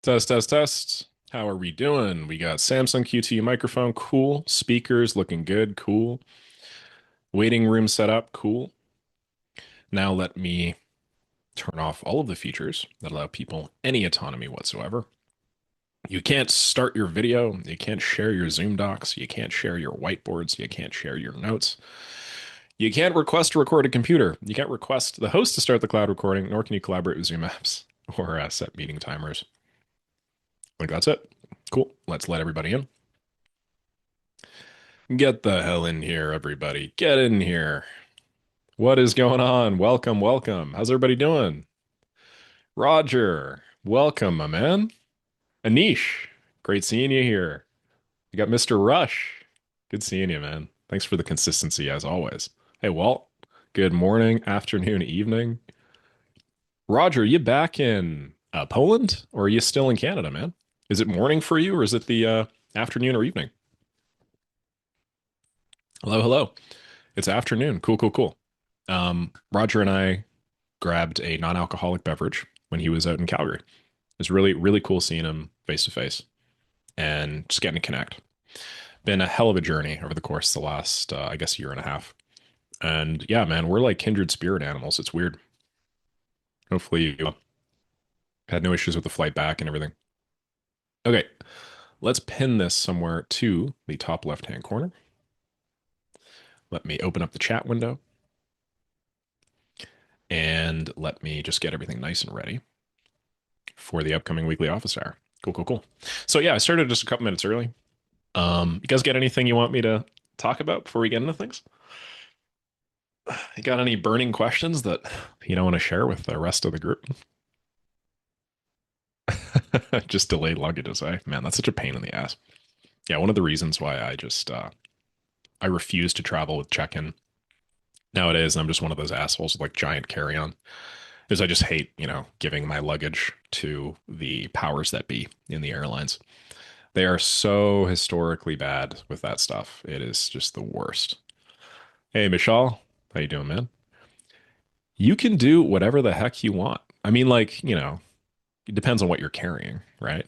Test, test, test. How are we doing? We got Samsung QT microphone, cool. Speakers looking good, cool. Waiting room set up, cool. Now let me turn off all of the features that allow people any autonomy whatsoever. You can't start your video, you can't share your Zoom docs, you can't share your whiteboards, you can't share your notes. You can't request to record a computer. You can't request the host to start the cloud recording, nor can you collaborate with Zoom apps or set meeting timers. I think that's it. Cool. Let's let everybody in. Get the hell in here, everybody. Get in here. What is going on? Welcome, welcome. How's everybody doing? Roger, welcome, my man. Anish, great seeing you here. You got Mr. Rush. Good seeing you, man. Thanks for the consistency as always. Hey, Walt. Good morning, afternoon, evening. Roger, you back in Poland or are you still in Canada, man? Is it morning for you or is it the afternoon or evening? Hello, hello. It's afternoon. Cool, cool, cool. Roger and I grabbed a non-alcoholic beverage when he was out in Calgary. It was really, really cool seeing him face to face and just getting to connect. Been a hell of a journey over the course of the last, I guess, year and a half. And yeah, man, we're like kindred spirit animals. It's weird. Hopefully, you had no issues with the flight back and everything. Okay, let's pin this somewhere to the top left-hand corner. Let me open up the chat window and let me just get everything nice and ready for the upcoming weekly office hour. Cool, cool, cool. So yeah, I started just a couple minutes early. You guys got anything you want me to talk about before we get into things? You got any burning questions that you don't want to share with the rest of the group? Just delayed luggages, eh? Man, that's such a pain in the ass. Yeah, one of the reasons why I refuse to travel with check-in nowadays, and I'm just one of those assholes with like giant carry-on, is I just hate, giving my luggage to the powers that be in the airlines. They are so historically bad with that stuff. It is just the worst. Hey, Michelle, how you doing, man? You can do whatever the heck you want. I mean, like, it depends on what you're carrying, right?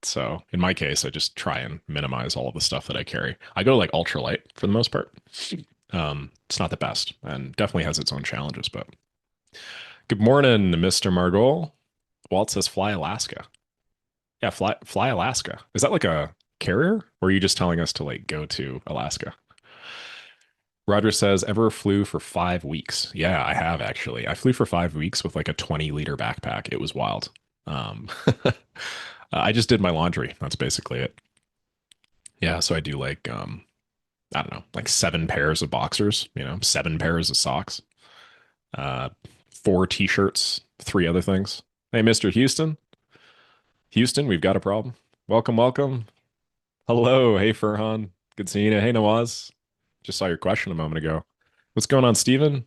So in my case, I just try and minimize all of the stuff that I carry. I go like ultralight for the most part. It's not the best and definitely has its own challenges, but good morning, Mr. Margol. Walt says fly Alaska. Yeah, fly Alaska. Is that like a carrier? Or are you just telling us to like go to Alaska? Roger says, ever flew for 5 weeks? Yeah, I have actually. I flew for 5 weeks with like a 20-liter backpack. It was wild. I just did my laundry. That's basically it. Yeah, so I do like I don't know, like 7 pairs of boxers, 7 pairs of socks, uh 4 t-shirts, 3 other things. Hey, Mr. Houston. Houston, we've got a problem. Welcome, welcome. Hello. Hey, Furhan. Good seeing you. Hey, Nawaz. Just saw your question a moment ago. What's going on, Steven?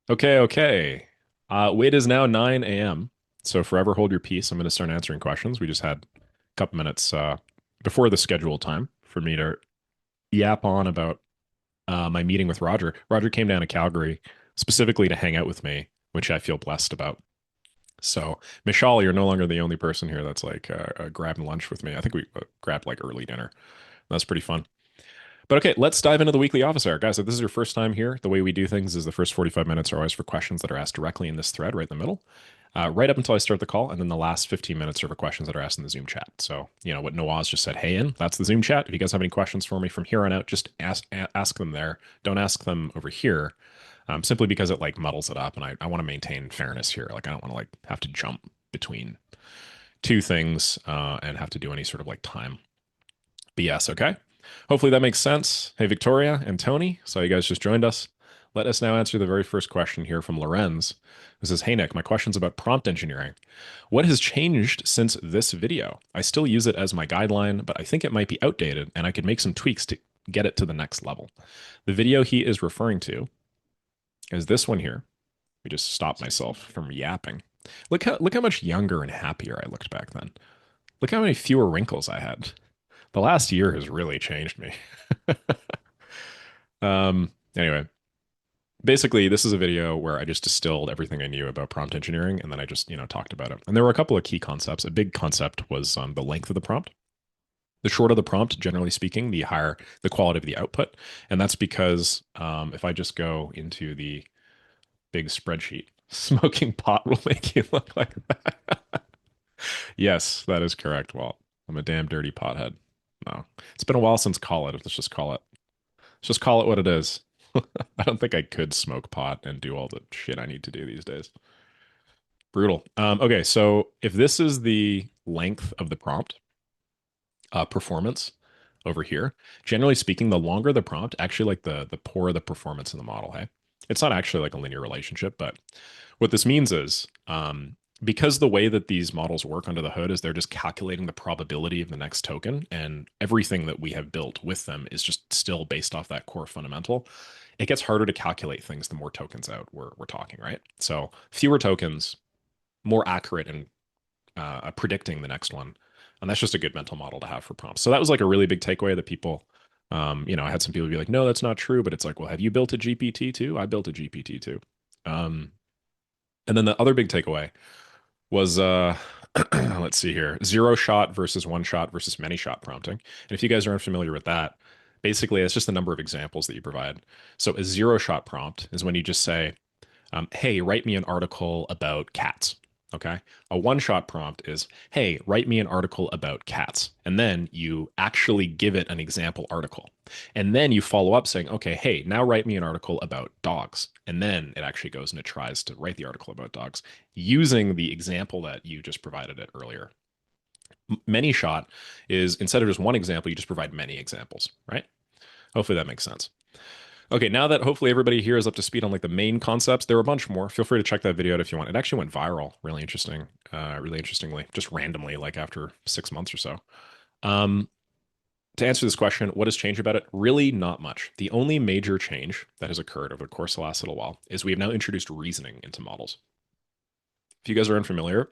Okay, okay. Wait is now 9 a.m. So forever hold your peace. I'm going to start answering questions. We just had a couple minutes before the scheduled time for me to yap on about my meeting with Roger. Roger came down to Calgary specifically to hang out with me, which I feel blessed about. So, Michelle, you're no longer the only person here that's like grabbing lunch with me. I think we grabbed like early dinner. That's pretty fun. But okay, let's dive into the weekly office hour. Guys, if this is your first time here, the way we do things is the first 45 minutes are always for questions that are asked directly in this thread right in the middle, right up until I start the call. And then the last 15 minutes are for questions that are asked in the Zoom chat. So, what Nawaz just said, hey, that's the Zoom chat. If you guys have any questions for me from here on out, just ask them there. Don't ask them over here, simply because it like muddles it up. And I want to maintain fairness here. Like, I don't want to like have to jump between two things and have to do any sort of like time BS, okay? Hopefully that makes sense. Hey, Victoria and Tony. So you guys just joined us. Let us now answer the very first question here from Lorenz. This says, hey, Nick, my question's about prompt engineering. What has changed since this video? I still use it as my guideline, but I think it might be outdated and I could make some tweaks to get it to the next level. The video he is referring to is this one here. Let me just stop myself from yapping. Look how much younger and happier I looked back then. Look how many fewer wrinkles I had. The last year has really changed me. Anyway, Basically, this is a video where I just distilled everything I knew about prompt engineering, and then I just, talked about it. And there were a couple of key concepts. A big concept was the length of the prompt. The shorter the prompt, generally speaking, the higher the quality of the output. And that's because if I just go into the big spreadsheet, smoking pot will make you look like that. Yes, that is correct, Walt. I'm a damn dirty pothead. No, it's been a while since call it. Let's just call it. Let's just call it what it is. I don't think I could smoke pot and do all the shit I need to do these days. Brutal. Okay, so if this is the length of the prompt, performance over here, generally speaking, the longer the prompt, actually like the poorer the performance in the model. Hey, it's not actually like a linear relationship, but what this means is because the way that these models work under the hood is they're just calculating the probability of the next token, and everything that we have built with them is just still based off that core fundamental. It gets harder to calculate things the more tokens out we're talking, right? So fewer tokens, more accurate in predicting the next one. And that's just a good mental model to have for prompts. So that was like a really big takeaway that people, I had some people be like, no, that's not true. But it's like, well, have you built a GPT too? I built a GPT too. Um, and then the other big takeaway was, let's see here, zero shot versus one shot versus many shot prompting. And if you guys are unfamiliar with that, basically it's just the number of examples that you provide. So a zero shot prompt is when you just say, hey, write me an article about cats. Okay. A one shot prompt is, hey, write me an article about cats. And then you actually give it an example article. And then you follow up saying, okay, hey, now write me an article about dogs. And then it actually goes and it tries to write the article about dogs using the example that you just provided it earlier. Many shot is instead of just one example, you just provide many examples, right? Hopefully that makes sense. Okay, now that hopefully everybody here is up to speed on like the main concepts, there are a bunch more. Feel free to check that video out if you want. It actually went viral, really interestingly, just randomly, like after 6 months or so. Um, to answer this question, what has changed about it? Really, not much. The only major change that has occurred over the course of the last little while is we have now introduced reasoning into models. If you guys are unfamiliar,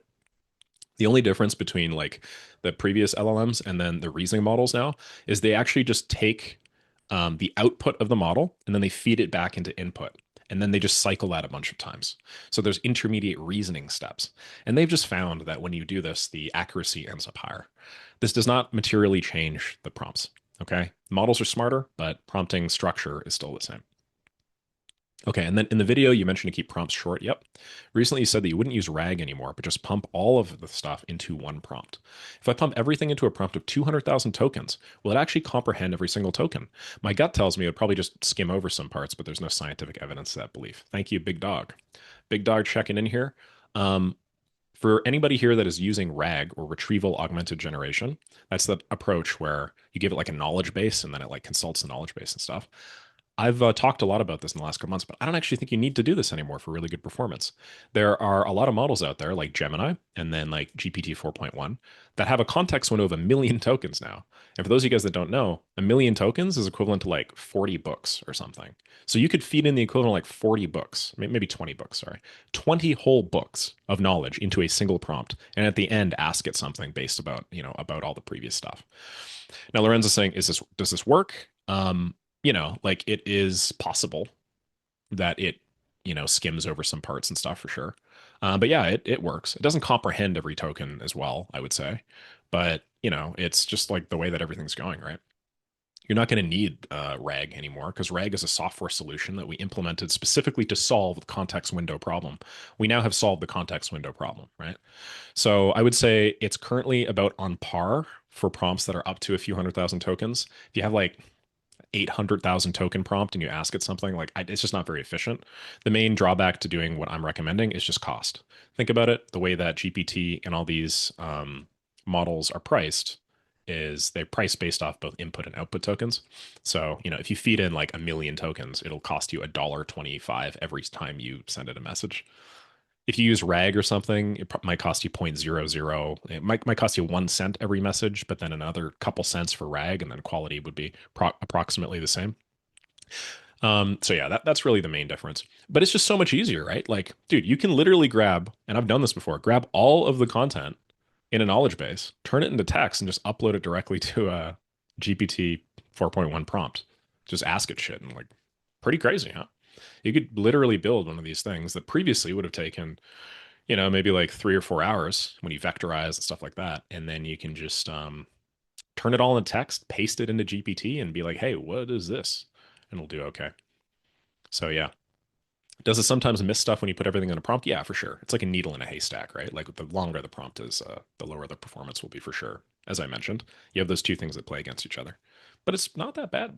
the only difference between like the previous LLMs and then the reasoning models now is they actually just take the output of the model and then they feed it back into input. And then they just cycle that a bunch of times. So there's intermediate reasoning steps. And they've just found that when you do this, the accuracy ends up higher. This does not materially change the prompts. Okay. Models are smarter, but prompting structure is still the same. Okay, and then in the video, you mentioned to keep prompts short. Yep. Recently, you said that you wouldn't use RAG anymore, but just pump all of the stuff into one prompt. If I pump everything into a prompt of 200,000 tokens, will it actually comprehend every single token? My gut tells me it would probably just skim over some parts, but there's no scientific evidence to that belief. Thank you, Big Dog. Big Dog checking in here. Um, for anybody here that is using RAG or retrieval augmented generation, that's the approach where you give it like a knowledge base and then it like consults the knowledge base and stuff. I've talked a lot about this in the last couple months, but I don't actually think you need to do this anymore for really good performance. There are a lot of models out there like Gemini and then like GPT 4.1 that have a context window of 1 million tokens now. And for those of you guys that don't know, 1 million tokens is equivalent to like 40 books or something. So you could feed in the equivalent of like 40 books, maybe 20 books, sorry, 20 whole books of knowledge into a single prompt. And at the end, ask it something based about, about all the previous stuff. Now, Lorenzo's saying, does this work? Like it is possible that it, skims over some parts and stuff for sure. But yeah, it works. It doesn't comprehend every token as well, I would say. But, it's just like the way that everything's going, right? You're not going to need RAG anymore because RAG is a software solution that we implemented specifically to solve the context window problem. We now have solved the context window problem, right? So I would say it's currently about on par for prompts that are up to a few 100,000 tokens. If you have like 800,000 token prompt and you ask it something like it's just not very efficient. The main drawback to doing what I'm recommending is just cost. Think about it. The way that GPT and all these models are priced is they're priced based off both input and output tokens. So, if you feed in like 1 million tokens, it'll cost you $1.25 every time you send it a message. If you use RAG or something, it might cost you 0.00. It might cost you 1 cent every message, but then another couple cents for RAG, and then quality would be approximately the same. So yeah, that's really the main difference. But it's just so much easier, right? Like, dude, you can literally grab, and I've done this before, grab all of the content in a knowledge base, turn it into text, and just upload it directly to a GPT 4.1 prompt. Just ask it shit and like, pretty crazy, huh? You could literally build one of these things that previously would have taken, maybe like 3 or 4 hours when you vectorize and stuff like that. And then you can just turn it all in text, paste it into GPT, and be like, hey, what is this? And it'll do okay. So yeah. Does it sometimes miss stuff when you put everything in a prompt? Yeah, for sure. It's like a needle in a haystack, right? Like the longer the prompt is, the lower the performance will be for sure. As I mentioned, you have those two things that play against each other, but it's not that bad.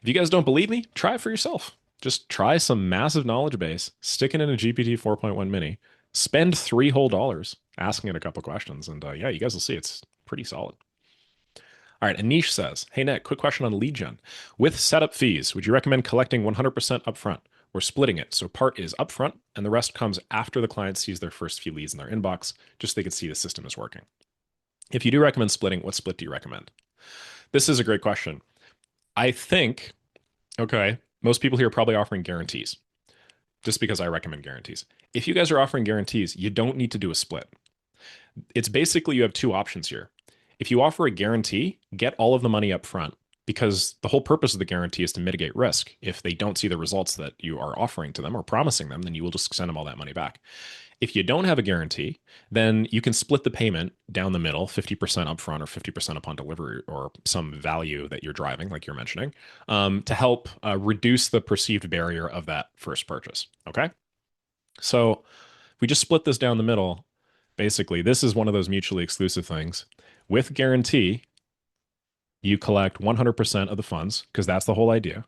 If you guys don't believe me, try it for yourself. Just try some massive knowledge base, stick it in a GPT 4.1 mini, spend $3 whole asking it a couple questions, and yeah, you guys will see it's pretty solid. All right, Anish says, hey, Nick, quick question on lead gen. With setup fees, would you recommend collecting 100% upfront or splitting it so part is upfront and the rest comes after the client sees their first few leads in their inbox, just so they can see the system is working? If you do recommend splitting, what split do you recommend? This is a great question. I think, okay, most people here are probably offering guarantees just because I recommend guarantees. If you guys are offering guarantees, you don't need to do a split. It's basically you have two options here. If you offer a guarantee, get all of the money up front because the whole purpose of the guarantee is to mitigate risk. If they don't see the results that you are offering to them or promising them, then you will just send them all that money back. If you don't have a guarantee, then you can split the payment down the middle, 50% upfront or 50% upon delivery or some value that you're driving, like you're mentioning, to help reduce the perceived barrier of that first purchase. Okay. So if we just split this down the middle, basically, this is one of those mutually exclusive things. With guarantee, you collect 100% of the funds because that's the whole idea.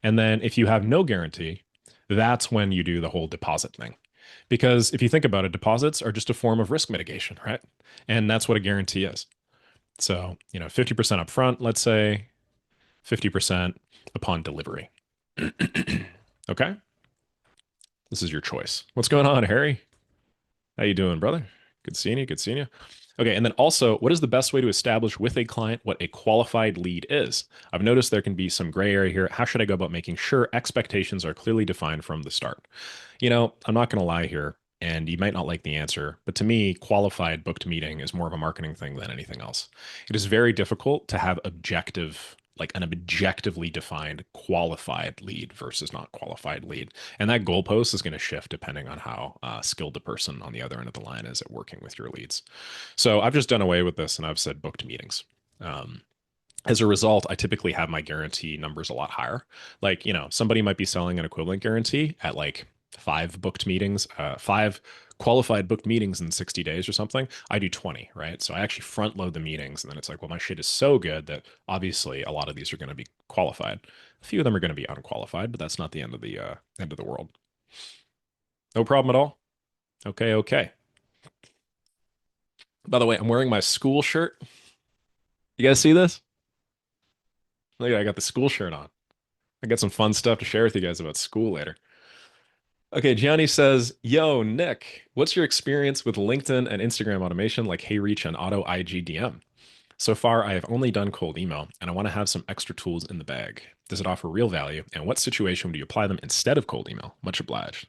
And then if you have no guarantee, that's when you do the whole deposit thing. Because if you think about it, deposits are just a form of risk mitigation, right? And that's what a guarantee is. So, 50% upfront, let's say, 50% upon delivery. Okay? This is your choice. What's going on, Harry? How you doing, brother? Good seeing you. Good seeing you. Okay, and then also, what is the best way to establish with a client what a qualified lead is? I've noticed there can be some gray area here. How should I go about making sure expectations are clearly defined from the start? I'm not going to lie here, and you might not like the answer, but to me, qualified booked meeting is more of a marketing thing than anything else. It is very difficult to have an objectively defined qualified lead versus not qualified lead. And that goalpost is going to shift depending on how skilled the person on the other end of the line is at working with your leads. So I've just done away with this and I've said booked meetings. Um, as a result, I typically have my guarantee numbers a lot higher. Like, somebody might be selling an equivalent guarantee at like five qualified booked meetings in 60 days or something. I do 20, right? So I actually front load the meetings. And then it's like, well, my shit is so good that obviously a lot of these are going to be qualified. A few of them are going to be unqualified, but that's not the end of the world. No problem at all. Okay, okay. By the way, I'm wearing my school shirt. You guys see this? Look, I got the school shirt on. I got some fun stuff to share with you guys about school later. Okay, Gianni says, yo, Nick, what's your experience with LinkedIn and Instagram automation like HeyReach and Auto IGDM? So far, I have only done cold email, and I want to have some extra tools in the bag. Does it offer real value? And what situation would you apply them instead of cold email? Much obliged.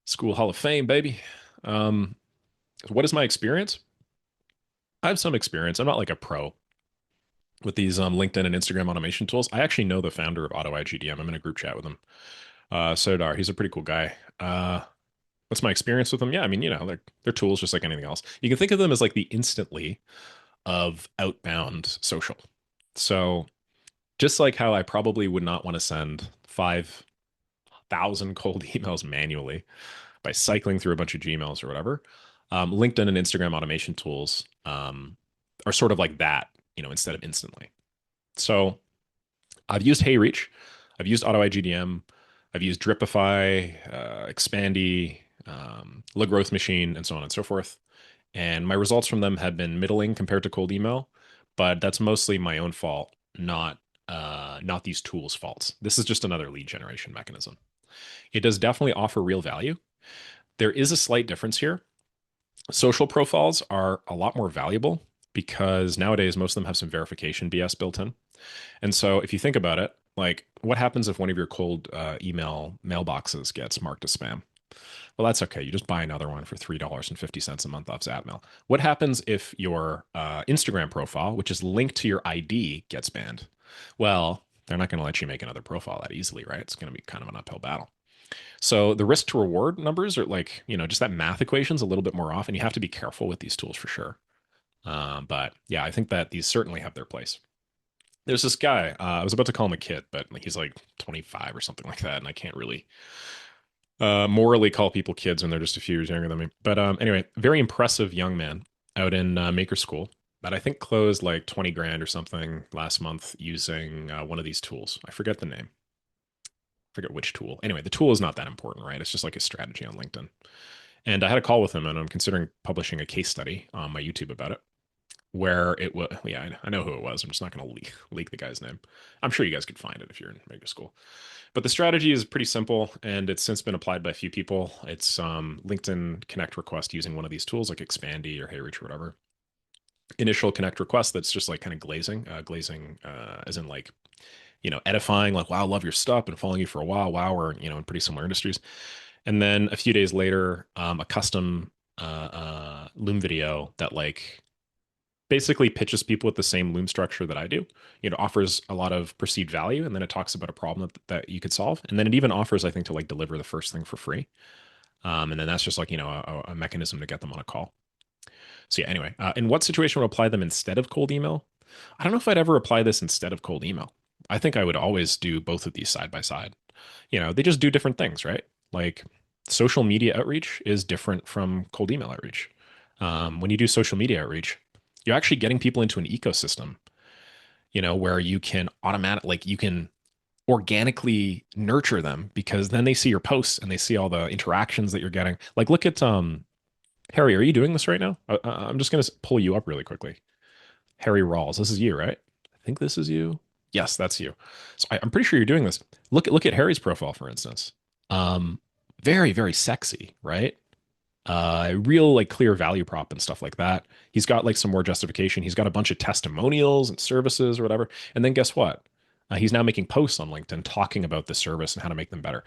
School Hall of Fame, baby. Um, what is my experience? I have some experience. I'm not like a pro with these LinkedIn and Instagram automation tools. I actually know the founder of Auto IGDM. I'm in a group chat with him. Sodar, he's a pretty cool guy. What's my experience with them? Yeah, I mean, they're tools just like anything else. You can think of them as like the Instantly of outbound social. So just like how I probably would not want to send 5,000 cold emails manually by cycling through a bunch of Gmails or whatever, LinkedIn and Instagram automation tools are sort of like that, instead of Instantly. So I've used HeyReach, I've used Auto IGDM, I've used Dripify, Expandy, La Growth Machine, and so on and so forth. And my results from them have been middling compared to cold email, but that's mostly my own fault, not these tools' faults. This is just another lead generation mechanism. It does definitely offer real value. There is a slight difference here. Social profiles are a lot more valuable because nowadays most of them have some verification BS built in. And so if you think about it, like what happens if one of your cold email mailboxes gets marked as spam? Well, that's okay. You just buy another one for $3.50 a month off Zapmail. What happens if your Instagram profile, which is linked to your ID, gets banned? Well, They're not going to let you make another profile that easily, right? It's going to be kind of an uphill battle. So the risk to reward numbers are like, just that math equation's a little bit more off, and you have to be careful with these tools for sure. But yeah, I think that these certainly have their place. There's this guy, I was about to call him a kid, but he's like 25 or something like that, and I can't really morally call people kids when they're just a few years younger than me. But anyway, very impressive young man out in Maker School that I think closed like 20 grand or something last month using one of these tools. I forget the name. I forget which tool. Anyway, the tool is not that important, right? It's just like a strategy on LinkedIn. And I had a call with him, and I'm considering publishing a case study on my YouTube about it, where it was. Yeah, I know who it was. I'm just not going to leak the guy's name. I'm sure you guys could find it if you're in Maker School. But the strategy is pretty simple, and it's since been applied by a few people. It's LinkedIn Connect request using one of these tools like Expandy or HeyReach or whatever. Initial Connect request that's just like kind of glazing, as in like edifying, like wow, love your stuff, been following you for a while. Wow, we're in pretty similar industries. And then a few days later, a custom Loom video that like basically pitches people with the same Loom structure that I do. Offers a lot of perceived value, and then it talks about a problem that you could solve, and then it even offers, I think, to like deliver the first thing for free. And then that's just like a mechanism to get them on a call. So yeah, anyway, in what situation would I apply them instead of cold email? I don't know if I'd ever apply this instead of cold email. I think I would always do both of these side by side. They just do different things, right? Like social media outreach is different from cold email outreach. When you do social media outreach, you're actually getting people into an ecosystem, where you can like you can organically nurture them because then they see your posts and they see all the interactions that you're getting. Like, look at Harry. Are you doing this right now? I'm just gonna pull you up really quickly. Harry Rawls. This is you, right? I think this is you. Yes, that's you. So I'm pretty sure you're doing this. Look at Harry's profile, for instance. Um, very, very sexy, right? Real like clear value prop and stuff like that. He's got like some more justification. He's got a bunch of testimonials and services or whatever. And then guess what? He's now making posts on LinkedIn talking about the service and how to make them better.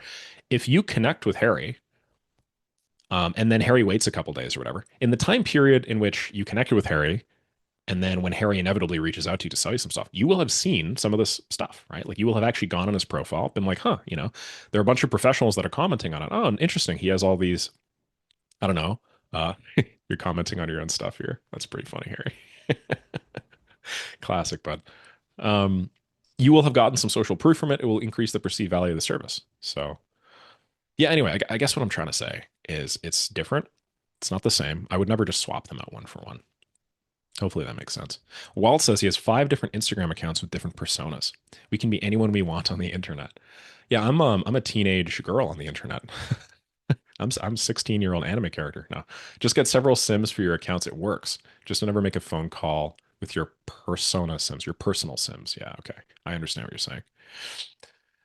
If you connect with Harry, and then Harry waits a couple days or whatever, in the time period in which you connected with Harry, and then when Harry inevitably reaches out to you to sell you some stuff, you will have seen some of this stuff, right? Like you will have actually gone on his profile, been like, huh, there are a bunch of professionals that are commenting on it. Oh, interesting. He has all these, I don't know. You're commenting on your own stuff here. That's pretty funny, Harry. Classic, bud. Um, you will have gotten some social proof from it. It will increase the perceived value of the service. So, yeah, anyway, I guess what I'm trying to say is it's different. It's not the same. I would never just swap them out one for one. Hopefully that makes sense. Walt says he has 5 different Instagram accounts with different personas. We can be anyone we want on the internet. Yeah, I'm a teenage girl on the internet. I'm 16-year-old anime character. No, just get several Sims for your accounts. It works. Just never make a phone call with your persona Sims, your personal Sims. Yeah, okay. I understand what you're saying.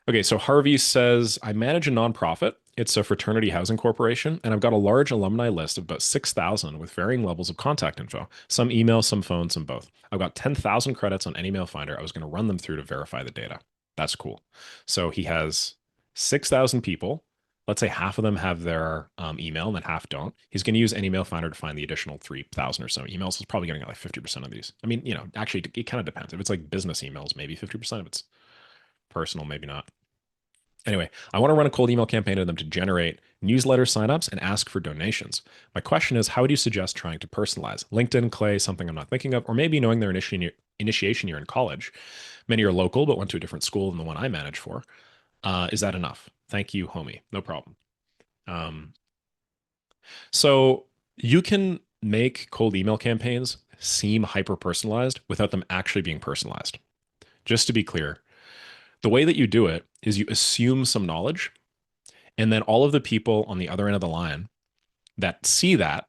Okay, so Harvey says, I manage a nonprofit. It's a fraternity housing corporation, and I've got a large alumni list of about 6,000 with varying levels of contact info. Some email, some phone, some both. I've got 10,000 credits on any mail finder. I was going to run them through to verify the data. That's cool. So he has 6,000 people. Let's say half of them have their email and then half don't. He's going to use any mail finder to find the additional 3,000 or so emails. He's probably getting like 50% of these. I mean, actually, it kind of depends. If it's like business emails, maybe 50%. If it's personal, maybe not. Anyway, I want to run a cold email campaign to them to generate newsletter signups and ask for donations. My question is, how would you suggest trying to personalize? LinkedIn, Clay, something I'm not thinking of, or maybe knowing their initiation year in college. Many are local, but went to a different school than the one I manage for. Is that enough? Thank you, homie. No problem. Um, so you can make cold email campaigns seem hyper personalized without them actually being personalized. Just to be clear, the way that you do it is you assume some knowledge, and then all of the people on the other end of the line that see that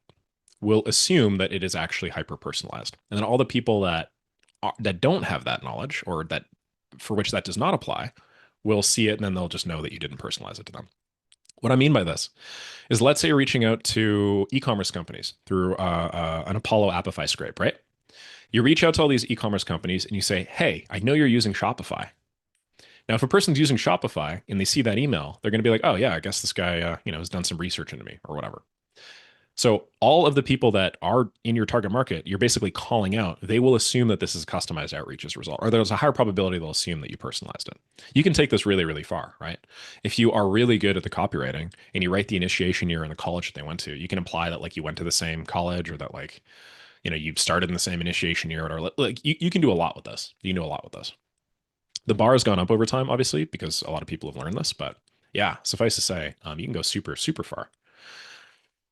will assume that it is actually hyper personalized. And then all the people that don't have that knowledge, or that for which that does not apply, will see it, and then they'll just know that you didn't personalize it to them. What I mean by this is, let's say you're reaching out to e-commerce companies through an Apollo Appify scrape, right? You reach out to all these e-commerce companies and you say, hey, I know you're using Shopify. Now, if a person's using Shopify and they see that email, they're going to be like, oh, yeah, I guess this guy, has done some research into me or whatever. So all of the people that are in your target market, you're basically calling out. They will assume that this is customized outreach as a result, or there's a higher probability they'll assume that you personalized it. You can take this really, really far, right? If you are really good at the copywriting and you write the initiation year in the college that they went to, you can imply that like you went to the same college or that like, you started in the same initiation year or like you can do a lot with this. You can do a lot with this. The bar has gone up over time, obviously, because a lot of people have learned this, but yeah, suffice to say, you can go super, super far.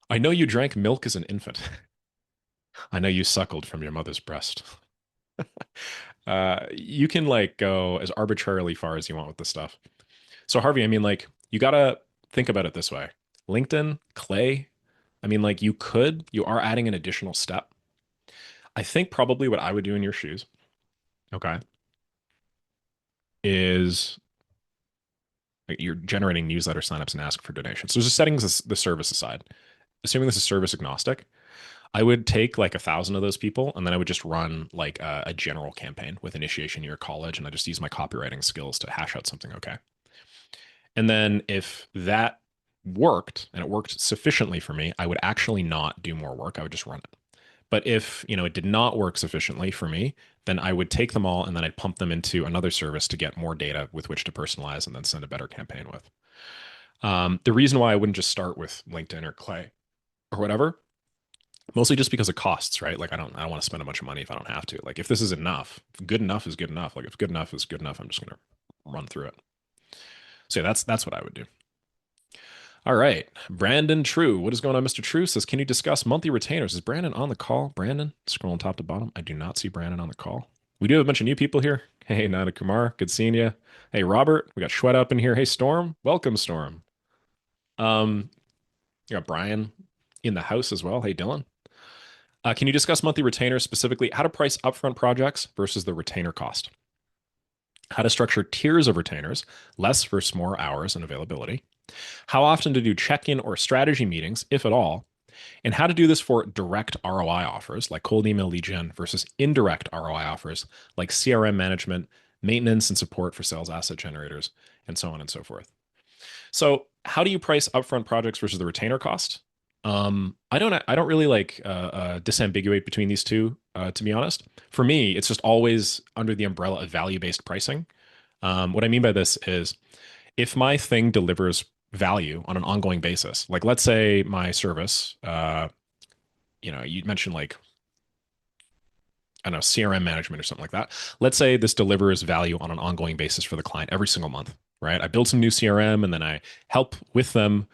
I know you drank milk as an infant. I know you suckled from your mother's breast. You can like go as arbitrarily far as you want with this stuff. So Harvey, I mean, like you gotta think about it this way. LinkedIn, Clay. I mean, like you are adding an additional step. I think probably what I would do in your shoes, okay, is like, you're generating newsletter signups and ask for donations. So just setting the service aside, assuming this is service agnostic, I would take like 1,000 of those people, and then I would just run like a general campaign with initiation year college, and I just use my copywriting skills to hash out something okay. And then if that worked and it worked sufficiently for me, I would actually not do more work. I would just run it. But if it did not work sufficiently for me, then I would take them all and then I'd pump them into another service to get more data with which to personalize and then send a better campaign with. The reason why I wouldn't just start with LinkedIn or Clay or whatever, mostly just because of costs, right? Like I don't want to spend a bunch of money if I don't have to. Like if this is enough, good enough is good enough. Like if good enough is good enough, I'm just gonna run through it. So yeah, that's what I would do. All right. Brandon True. What is going on, Mr. True? Says, can you discuss monthly retainers? Is Brandon on the call? Brandon, scrolling top to bottom. I do not see Brandon on the call. We do have a bunch of new people here. Hey, Nana Kumar. Good seeing you. Hey, Robert. We got Shwed up in here. Hey, Storm. Welcome, Storm. Um, you got Brian in the house as well. Hey, Dylan. Can you discuss monthly retainers, specifically how to price upfront projects versus the retainer cost? How to structure tiers of retainers, less versus more hours and availability. How often to do check-in or strategy meetings, if at all, and how to do this for direct ROI offers like cold email lead gen versus indirect ROI offers like CRM management, maintenance and support for sales asset generators, and so on and so forth. So, how do you price upfront projects versus the retainer cost? I don't really like disambiguate between these two. To be honest, for me, it's just always under the umbrella of value-based pricing. What I mean by this is if my thing delivers value on an ongoing basis, like let's say my service, you mentioned like, I don't know, CRM management or something like that. Let's say this delivers value on an ongoing basis for the client every single month, right? I build some new CRM and then I help with them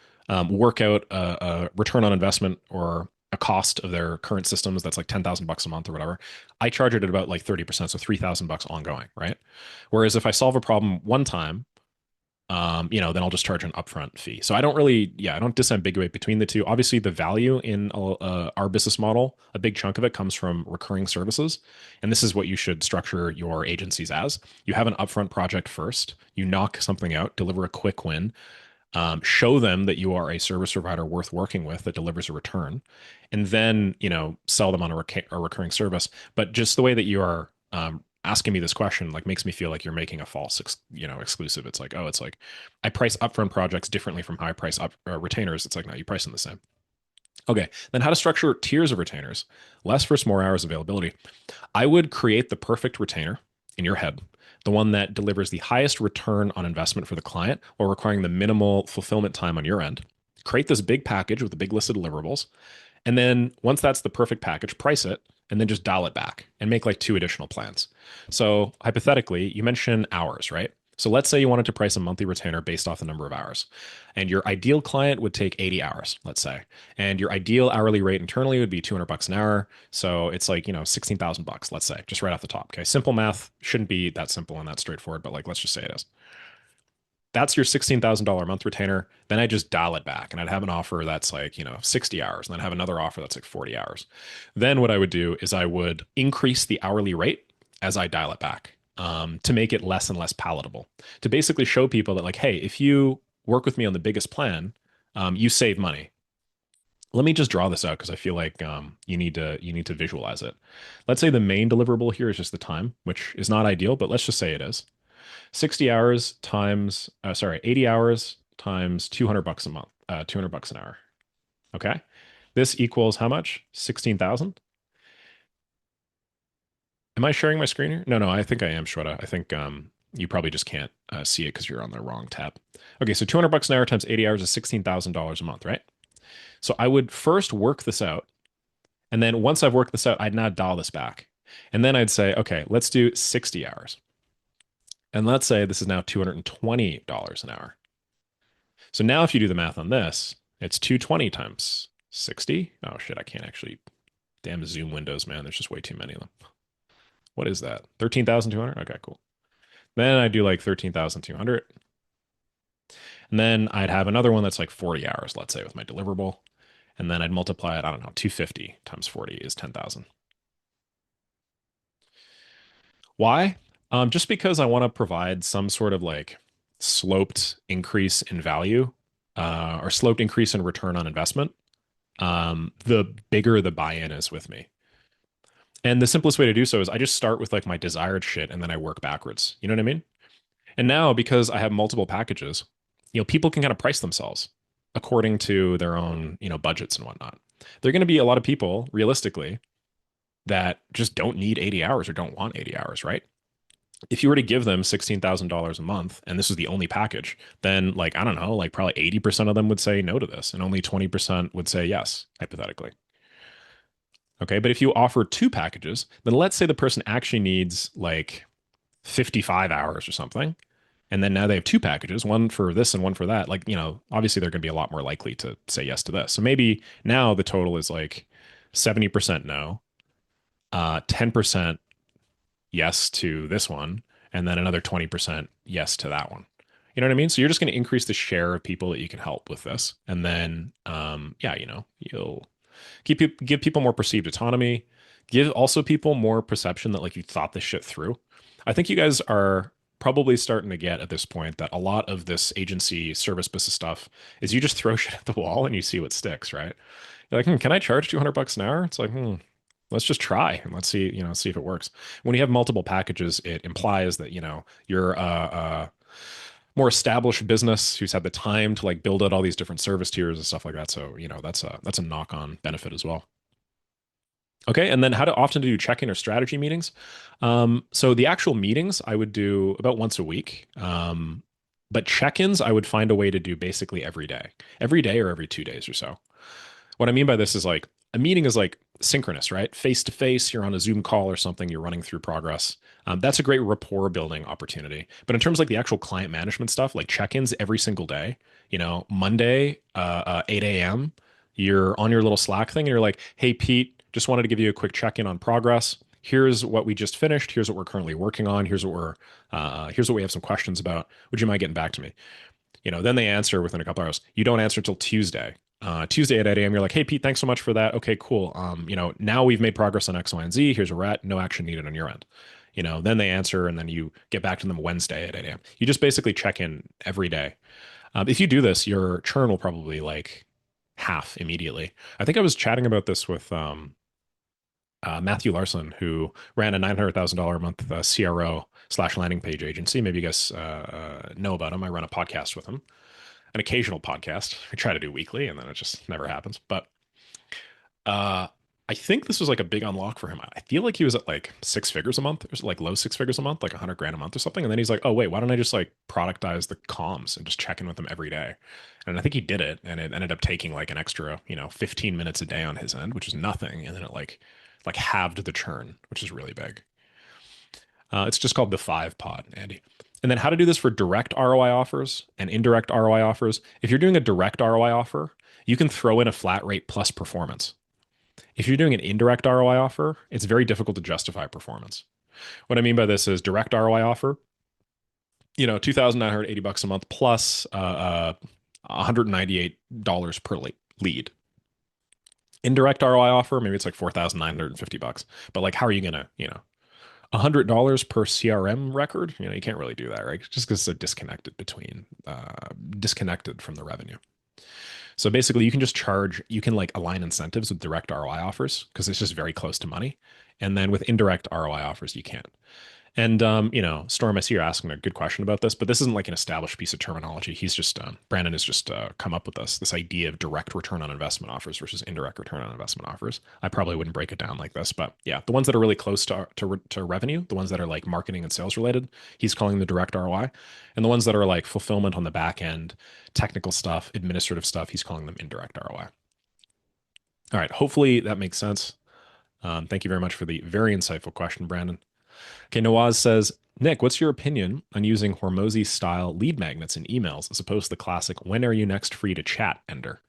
work out a return on investment or a cost of their current systems that's like 10,000 bucks a month or whatever. I charge it at about like 30%, so 3,000 bucks ongoing, right? Whereas if I solve a problem one time, then I'll just charge an upfront fee. So I don't really, yeah, I don't disambiguate between the two. Obviously, the value in our business model, a big chunk of it comes from recurring services. And this is what you should structure your agencies as. You have an upfront project first, you knock something out, deliver a quick win, show them that you are a service provider worth working with that delivers a return, and then sell them on a recurring service. But just the way that you are asking me this question like makes me feel like you're making a false exclusive. It's like, oh, it's like I price upfront projects differently from how I price up retainers. It's like, no, you price them the same. Okay, then how to structure tiers of retainers, less versus more hours availability. I would create the perfect retainer in your head, the one that delivers the highest return on investment for the client while requiring the minimal fulfillment time on your end. Create this big package with a big list of deliverables. And then once that's the perfect package, price it and then just dial it back and make like two additional plans. So hypothetically, you mentioned hours, right? So let's say you wanted to price a monthly retainer based off the number of hours. And your ideal client would take 80 hours, let's say. And your ideal hourly rate internally would be 200 bucks an hour. So it's like, 16,000 bucks, let's say, just right off the top. Okay. Simple math shouldn't be that simple and that straightforward, but like, let's just say it is. That's your $16,000 a month retainer. Then I just dial it back and I'd have an offer that's like, 60 hours. And then have another offer that's like 40 hours. Then what I would do is I would increase the hourly rate as I dial it back to make it less and less palatable. To basically show people that, like, hey, if you work with me on the biggest plan, you save money. Let me just draw this out because I feel like you need to visualize it. Let's say the main deliverable here is just the time, which is not ideal, but let's just say it is. 60 hours times, 80 hours times 200 bucks a month, 200 bucks an hour. Okay. This equals how much? 16,000? Am I sharing my screen here? No, no, I think I am, Shweta. I think you probably just can't see it because you're on the wrong tab. Okay, so 200 bucks an hour times 80 hours is $16,000 a month, right? So I would first work this out. And then once I've worked this out, I'd now dial this back. And then I'd say, okay, let's do 60 hours. And let's say this is now $220 an hour. So now if you do the math on this, it's 220 times 60. Oh shit, I can't actually. Damn Zoom windows, man. There's just way too many of them. What is that? 13,200? Okay, cool. Then I do like 13,200. And then I'd have another one that's like 40 hours, let's say, with my deliverable. And then I'd multiply it, I don't know, 250 times 40 is 10,000. Why? Just because I want to provide some sort of like sloped increase in value or sloped increase in return on investment, the bigger the buy-in is with me. And the simplest way to do so is I just start with like my desired shit and then I work backwards. You know what I mean? And now because I have multiple packages, people can kind of price themselves according to their own, budgets and whatnot. There are going to be a lot of people, realistically, that just don't need 80 hours or don't want 80 hours, right? If you were to give them $16,000 a month and this is the only package, then like, I don't know, like probably 80% of them would say no to this and only 20% would say yes, hypothetically. Okay. But if you offer two packages, then let's say the person actually needs like 55 hours or something. And then now they have two packages, one for this and one for that. Like, obviously they're going to be a lot more likely to say yes to this. So maybe now the total is like 70% no, 10% yes to this one, and then another 20% yes to that one. You know what I mean? So you're just going to increase the share of people that you can help with this. And then, yeah, you'll give people more perceived autonomy, give also people more perception that like you thought this shit through. I think you guys are probably starting to get at this point that a lot of this agency service business stuff is you just throw shit at the wall and you see what sticks, right? You're like, can I charge 200 bucks an hour? It's like, let's just try and let's see, see if it works. When you have multiple packages, it implies that, you're a more established business who's had the time to like build out all these different service tiers and stuff like that. So, that's a knock-on benefit as well. Okay, and then how to often do check-in or strategy meetings. So the actual meetings I would do about once a week. But check-ins I would find a way to do basically every day or every 2 days or so. What I mean by this is like a meeting is like synchronous, right? Face to face, you're on a Zoom call or something, you're running through progress. That's a great rapport building opportunity. But in terms of like the actual client management stuff, like check-ins every single day, Monday, 8 a.m., you're on your little Slack thing and you're like, hey, Pete, just wanted to give you a quick check-in on progress. Here's what we just finished. Here's what we're currently working on. Here's what we have some questions about. Would you mind getting back to me? Then they answer within a couple hours. You don't answer till Tuesday. Tuesday at 8 a.m. You're like, hey, Pete, thanks so much for that. Okay, cool. Now we've made progress on X, Y, and Z. Here's where we're at. No action needed on your end. Then they answer and then you get back to them Wednesday at 8 a.m. You just basically check in every day. If you do this, your churn will probably like half immediately. I think I was chatting about this with Matthew Larson, who ran a $900,000 a month CRO / landing page agency. Maybe you guys know about him. I run a podcast with him, an occasional podcast. I try to do weekly, and then it just never happens. But I think this was like a big unlock for him. I feel like he was at like six figures a month, or like low six figures a month, like 100 grand a month or something. And then he's like, oh, wait, why don't I just like productize the comms and just check in with them every day? And I think he did it, and it ended up taking like an extra, 15 minutes a day on his end, which is nothing. And then it like halved the churn, which is really big. It's just called the 5 pod, Andy. And then how to do this for direct ROI offers and indirect ROI offers. If you're doing a direct ROI offer, you can throw in a flat rate plus performance. If you're doing an indirect ROI offer, it's very difficult to justify performance. What I mean by this is direct ROI offer, $2,980 a month plus $198 per lead. Indirect ROI offer, maybe it's like $4,950. But like, how are you gonna, $100 per CRM record? You can't really do that, right? Just because it's disconnected from the revenue. So basically, you can just you can like align incentives with direct ROI offers because it's just very close to money. And then with indirect ROI offers, you can't. And Storm, I see you're asking a good question about this, but this isn't like an established piece of terminology. He's just Brandon has just come up with this idea of direct return on investment offers versus indirect return on investment offers. I probably wouldn't break it down like this, but yeah, the ones that are really close to revenue, the ones that are like marketing and sales related, he's calling the direct ROI, and the ones that are like fulfillment on the back end, technical stuff, administrative stuff, he's calling them indirect ROI. All right, hopefully that makes sense. Thank you very much for the very insightful question, Brandon. Okay, Nawaz says, Nick, what's your opinion on using Hormozy style lead magnets in emails as opposed to the classic "When are you next free to chat" ender?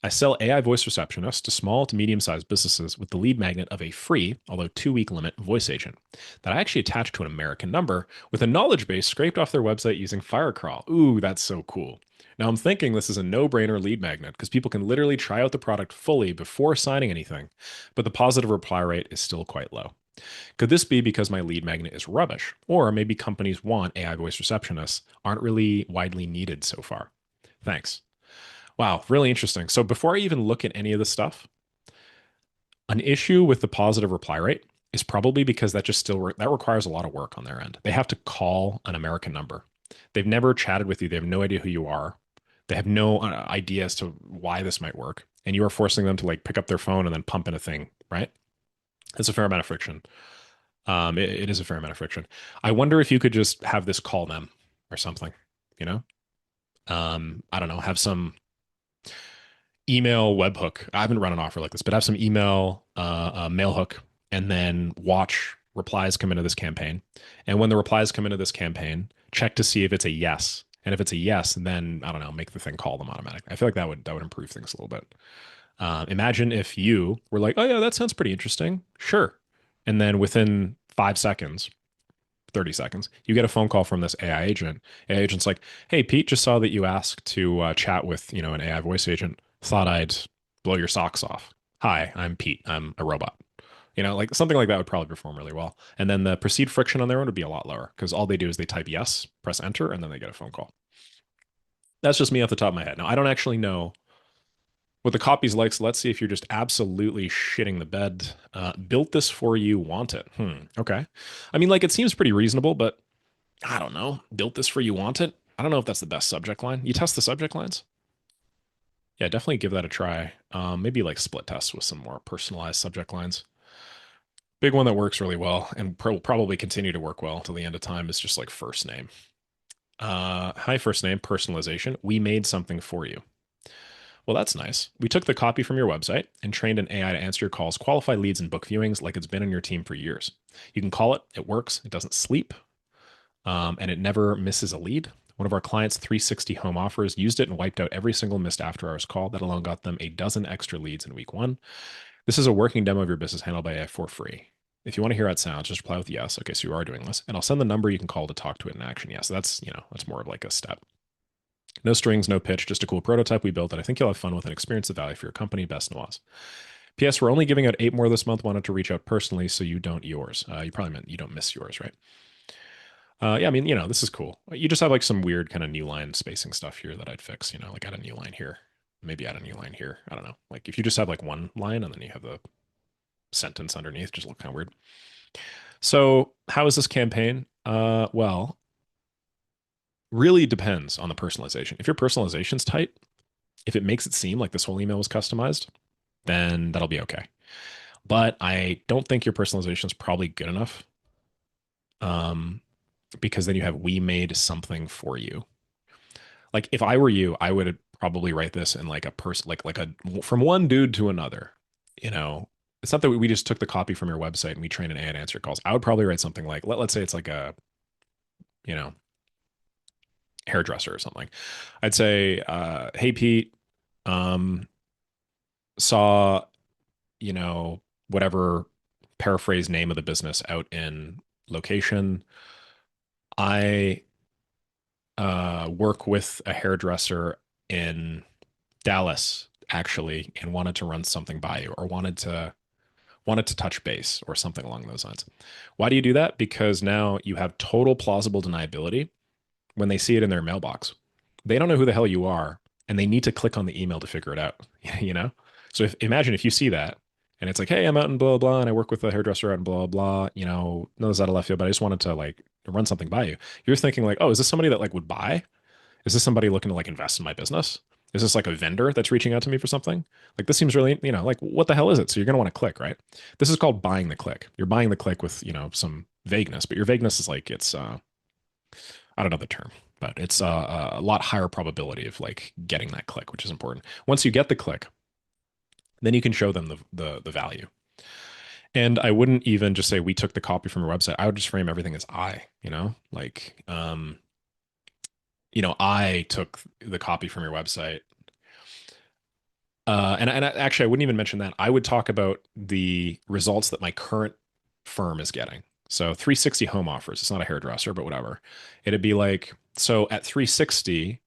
I sell AI voice receptionists to small to medium sized businesses with the lead magnet of a free, although 2 week limit, voice agent that I actually attach to an American number with a knowledge base scraped off their website using Firecrawl. Ooh, that's so cool. Now I'm thinking this is a no brainer lead magnet because people can literally try out the product fully before signing anything, but the positive reply rate is still quite low. Could this be because my lead magnet is rubbish? Or maybe companies want AI voice receptionists, aren't really widely needed so far? Thanks. Wow, really interesting. So before I even look at any of this stuff, an issue with the positive reply rate is probably because that just still that requires a lot of work on their end. They have to call an American number. They've never chatted with you. They have no idea who you are. They have no idea as to why this might work. And you are forcing them to like pick up their phone and then pump in a thing, right? It's a fair amount of friction. It is a fair amount of friction. I wonder if you could just have this call them or something, you know? I don't know, have some email webhook. I haven't run an offer like this, but have some email mail hook and then watch replies come into this campaign. And when the replies come into this campaign, check to see if it's a yes. And if it's a yes, then I don't know, make the thing call them automatically. I feel like that would improve things a little bit. Imagine if you were like, oh yeah, that sounds pretty interesting. Sure. And then within 5 seconds, 30 seconds, you get a phone call from this AI agent. AI agent's like, hey, Pete, just saw that you asked to chat with, an AI voice agent. Thought I'd blow your socks off. Hi, I'm Pete. I'm a robot. Like something like that would probably perform really well. And then the perceived friction on their own would be a lot lower because all they do is they type yes, press enter, and then they get a phone call. That's just me off the top of my head. Now, I don't actually know what the copy's like, so let's see if you're just absolutely shitting the bed. Built this for you, want it. Okay. I mean, like, it seems pretty reasonable, but I don't know. Built this for you, want it? I don't know if that's the best subject line. You test the subject lines? Yeah, definitely give that a try. Maybe like split test with some more personalized subject lines. Big one that works really well and will probably continue to work well till the end of time is just like first name. Hi, first name, personalization. We made something for you. Well, that's nice. We took the copy from your website and trained an AI to answer your calls, qualify leads, and book viewings like it's been on your team for years. You can call it, it works, it doesn't sleep, and it never misses a lead. One of our clients' 360 home offers used it and wiped out every single missed after hours call. That alone got them a dozen extra leads in week one. This is a working demo of your business handled by AI for free. If you want to hear how it sounds, just reply with yes. Okay, so you are doing this. And I'll send the number you can call to talk to it in action. Yeah, so that's more of like a step. No strings, no pitch, just a cool prototype we built that I think you'll have fun with and experience the value for your company. Best Nawaz. P.S. We're only giving out 8 more this month. Wanted to reach out personally so you don't yours. You probably meant you don't miss yours, right? Yeah, I mean, this is cool. You just have like some weird kind of new line spacing stuff here that I'd fix, like add a new line here, maybe add a new line here. I don't know. Like if you just have like one line and then you have the sentence underneath, just look kind of weird. So how is this campaign? Well, really depends on the personalization. If your personalization's tight, if it makes it seem like this whole email was customized, then that'll be okay. But I don't think your personalization is probably good enough. Because then you have we made something for you. Like if I were you, I would probably write this in like a person like a from one dude to another. It's not that we just took the copy from your website and we trained an AI to answer calls. I would probably write something like let's say it's like a you know hairdresser or something. I'd say, hey Pete, um, saw whatever paraphrase name of the business out in location. I work with a hairdresser in Dallas actually and wanted to run something by you or wanted to touch base or something along those lines. Why do you do that? Because now you have total plausible deniability when they see it in their mailbox. They don't know who the hell you are and they need to click on the email to figure it out, you know? So imagine if you see that And it's like, hey, I'm out in blah, blah, and I work with a hairdresser out in blah, blah, no, this is out of left field, but I just wanted to like run something by you. You're thinking like, oh, is this somebody that like would buy? Is this somebody looking to like invest in my business? Is this like a vendor that's reaching out to me for something? Like this seems really, like what the hell is it? So you're going to want to click, right? This is called buying the click. You're buying the click with, some vagueness, but your vagueness is like it's I don't know the term, but it's a lot higher probability of like getting that click, which is important. Once you get the click, then you can show them the value. And I wouldn't even just say we took the copy from your website. I would just frame everything as like I took the copy from your website. And actually, I wouldn't even mention that. I would talk about the results that my current firm is getting. So 360 home offers. It's not a hairdresser, but whatever. It'd be like, so at 360,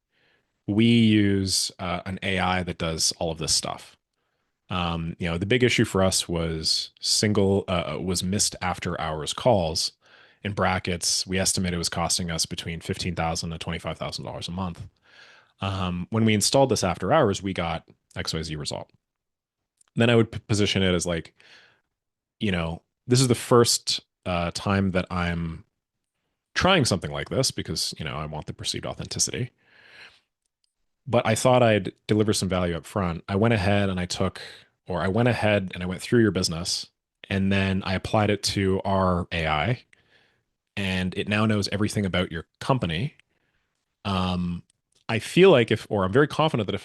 we use an AI that does all of this stuff. The big issue for us was missed after hours calls. In brackets, we estimate it was costing us between $15,000 to $25,000 a month. When we installed this after hours, we got XYZ result. Then I would position it as like, this is the first time that I'm trying something like this because, I want the perceived authenticity. But I thought I'd deliver some value up front. I went ahead and I went through your business and then I applied it to our AI and it now knows everything about your company. Um, I feel like I'm very confident that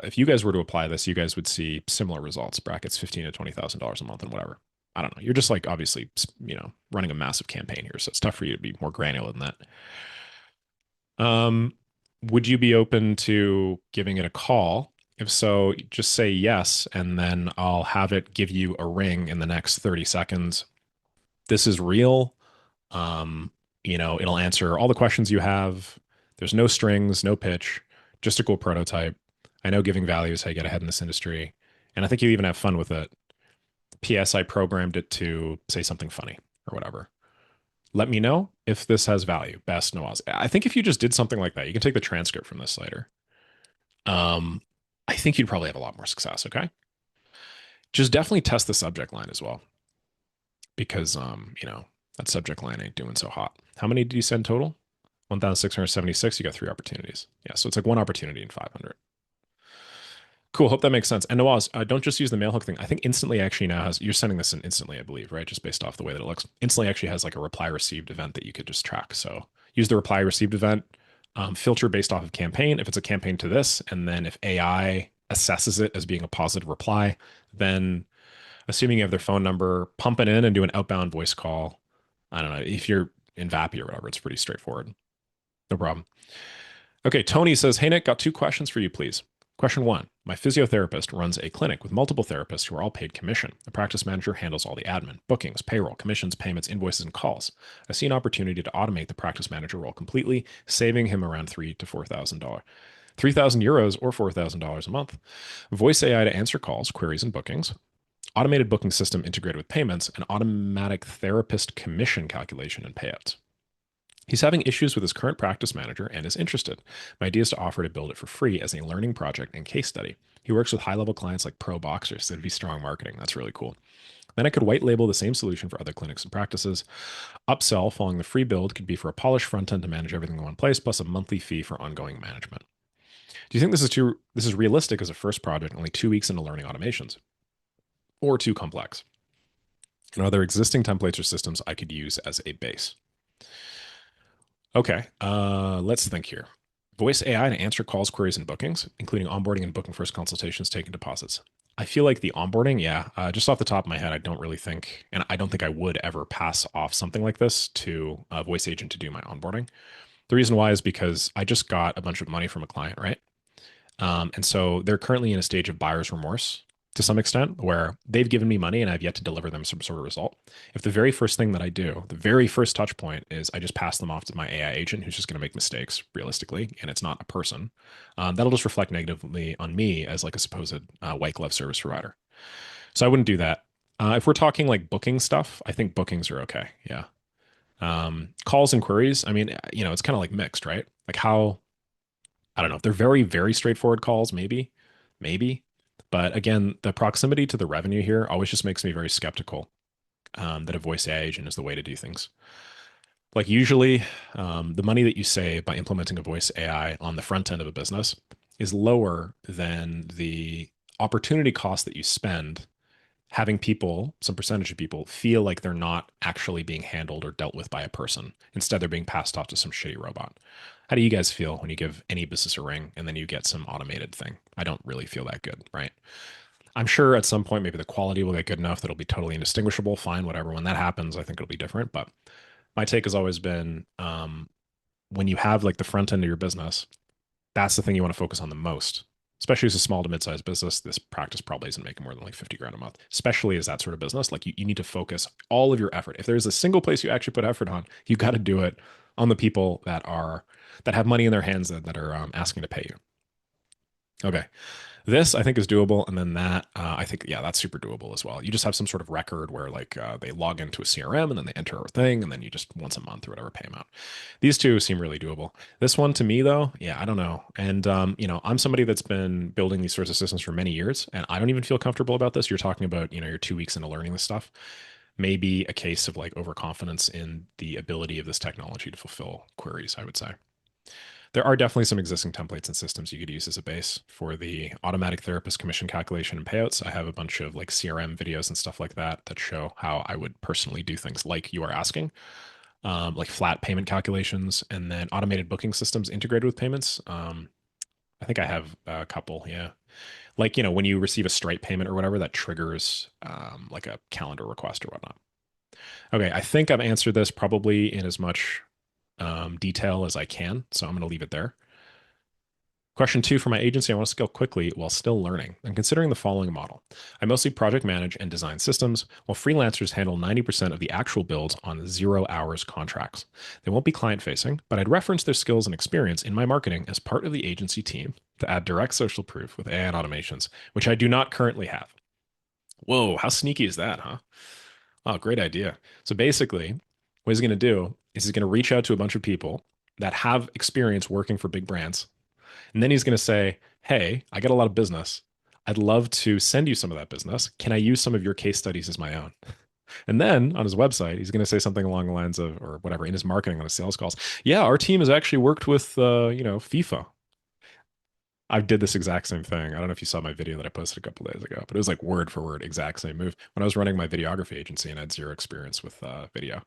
if you guys were to apply this, you guys would see similar results, brackets 15 to $20,000 a month and whatever. I don't know. You're just like obviously, running a massive campaign here, so it's tough for you to be more granular than that. Um, would you be open to giving it a call? If so, just say yes, and then I'll have it give you a ring in the next 30 seconds. This is real. Um, it'll answer all the questions you have. There's no strings, no pitch, just a cool prototype. I know giving value is how you get ahead in this industry. And I think you even have fun with it. P.S. I programmed it to say something funny or whatever. Let me know if this has value. Best Nawaz. I think if you just did something like that, you can take the transcript from this later. Um, I think you'd probably have a lot more success. Okay. Just definitely test the subject line as well, because that subject line ain't doing so hot. How many did you send total? 1,676. You got 3 opportunities. Yeah, so it's like one opportunity in 500. Cool. Hope that makes sense. And Nawaz, don't just use the mail hook thing. I think Instantly actually now has, you're sending this in Instantly, I believe, right? Just based off the way that it looks. Instantly actually has like a reply received event that you could just track. So use the reply received event, filter based off of campaign. If it's a campaign to this, and then if AI assesses it as being a positive reply, then assuming you have their phone number, pump it in and do an outbound voice call. I don't know. If you're in Vappy or whatever, it's pretty straightforward. No problem. Okay, Tony says, hey, Nick, got 2 questions for you, please. Question 1. My physiotherapist runs a clinic with multiple therapists who are all paid commission. The practice manager handles all the admin, bookings, payroll, commissions, payments, invoices, and calls. I see an opportunity to automate the practice manager role completely, saving him around $3,000 to $4,000. 3,000 euros or $4,000 a month. Voice AI to answer calls, queries, and bookings. Automated booking system integrated with payments, and automatic therapist commission calculation and payouts. He's having issues with his current practice manager and is interested. My idea is to offer to build it for free as a learning project and case study. He works with high-level clients like pro boxers, so it'd be strong marketing. That's really cool. Then I could white label the same solution for other clinics and practices. Upsell following the free build could be for a polished front end to manage everything in one place, plus a monthly fee for ongoing management. Do you think this is realistic as a first project, only 2 weeks into learning automations, or too complex? And are there existing templates or systems I could use as a base? Okay, let's think here. Voice AI to answer calls, queries, and bookings, including onboarding and booking first consultations, taking deposits. I feel like the onboarding, yeah, just off the top of my head, I don't really think, and I don't think I would ever pass off something like this to a voice agent to do my onboarding. The reason why is because I just got a bunch of money from a client, right? And so they're currently in a stage of buyer's remorse to some extent where they've given me money and I've yet to deliver them some sort of result. If the very first thing that I do, the very first touch point is I just pass them off to my AI agent who's just going to make mistakes realistically, and it's not a person, that'll just reflect negatively on me as like a supposed white glove service provider. So I wouldn't do that. If we're talking like booking stuff, I think bookings are okay. Yeah. Calls and queries, I mean, it's kind of like mixed, right? Like how, I don't know if they're very, very straightforward calls, maybe. But again, the proximity to the revenue here always just makes me very skeptical that a voice AI agent is the way to do things. Like usually, the money that you save by implementing a voice AI on the front end of a business is lower than the opportunity cost that you spend having people, some percentage of people, feel like they're not actually being handled or dealt with by a person. Instead, they're being passed off to some shitty robot. How do you guys feel when you give any business a ring and then you get some automated thing? I don't really feel that good, right? I'm sure at some point maybe the quality will get good enough that it'll be totally indistinguishable. Fine, whatever. When that happens, I think it'll be different. But my take has always been when you have like the front end of your business, that's the thing you want to focus on the most. Especially as a small to mid-sized business, this practice probably isn't making more than like 50 grand a month. Especially as that sort of business, like you need to focus all of your effort. If there's a single place you actually put effort on, you got to do it on the people that have money in their hands that are asking to pay you. Okay, this I think is doable, and then that I think yeah, that's super doable as well. You just have some sort of record where like they log into a CRM and then they enter a thing, and then you just once a month or whatever pay them out. These two seem really doable. This one to me though, yeah, I don't know. And I'm somebody that's been building these sorts of systems for many years, and I don't even feel comfortable about this. You're talking about you're 2 weeks into learning this stuff. Maybe a case of like overconfidence in the ability of this technology to fulfill queries. I would say. There are definitely some existing templates and systems you could use as a base for the automatic therapist commission calculation and payouts. I have a bunch of like CRM videos and stuff like that that show how I would personally do things like you are asking, like flat payment calculations and then automated booking systems integrated with payments. I think I have a couple, yeah. Like, when you receive a Stripe payment or whatever, that triggers like a calendar request or whatnot. Okay, I think I've answered this probably in as much detail as I can, so I'm going to leave it there. Question two for my agency, I want to scale quickly while still learning. I'm considering the following model. I mostly project manage and design systems, while freelancers handle 90% of the actual builds on 0 hours contracts. They won't be client facing, but I'd reference their skills and experience in my marketing as part of the agency team to add direct social proof with AI and automations, which I do not currently have. Whoa, how sneaky is that, huh? Oh, great idea. So basically, what he's going to do is he's going to reach out to a bunch of people that have experience working for big brands, and then he's going to say, hey, I got a lot of business. I'd love to send you some of that business. Can I use some of your case studies as my own? And then on his website, he's going to say something along the lines of, or whatever, in his marketing on his sales calls. Yeah, our team has actually worked with, FIFA. I did this exact same thing. I don't know if you saw my video that I posted a couple days ago, but it was like word for word, exact same move when I was running my videography agency and I had zero experience with video.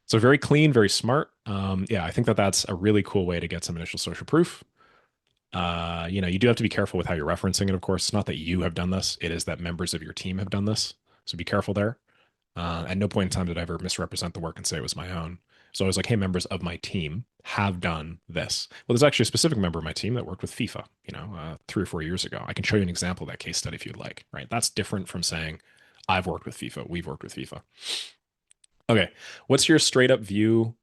So very clean, very smart. Yeah, I think that that's a really cool way to get some initial social proof. You do have to be careful with how you're referencing it, of course. It's not that you have done this, it is that members of your team have done this. So be careful there. At no point in time did I ever misrepresent the work and say it was my own. So I was like, hey, members of my team have done this. Well, there's actually a specific member of my team that worked with FIFA, 3 or 4 years ago. I can show you an example of that case study if you'd like, right? That's different from saying, I've worked with FIFA, we've worked with FIFA. Okay. What's your straight up view?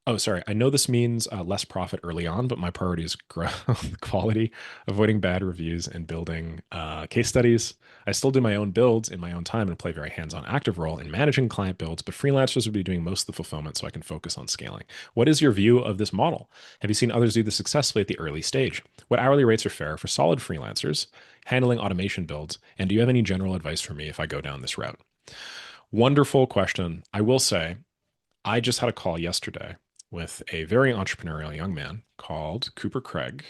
Oh, sorry. I know this means less profit early on, but my priority is growth, quality, avoiding bad reviews, and building case studies. I still do my own builds in my own time and play a very hands-on active role in managing client builds, but freelancers would be doing most of the fulfillment so I can focus on scaling. What is your view of this model? Have you seen others do this successfully at the early stage? What hourly rates are fair for solid freelancers handling automation builds? And do you have any general advice for me if I go down this route? Wonderful question. I will say, I just had a call yesterday with a very entrepreneurial young man called Cooper Craig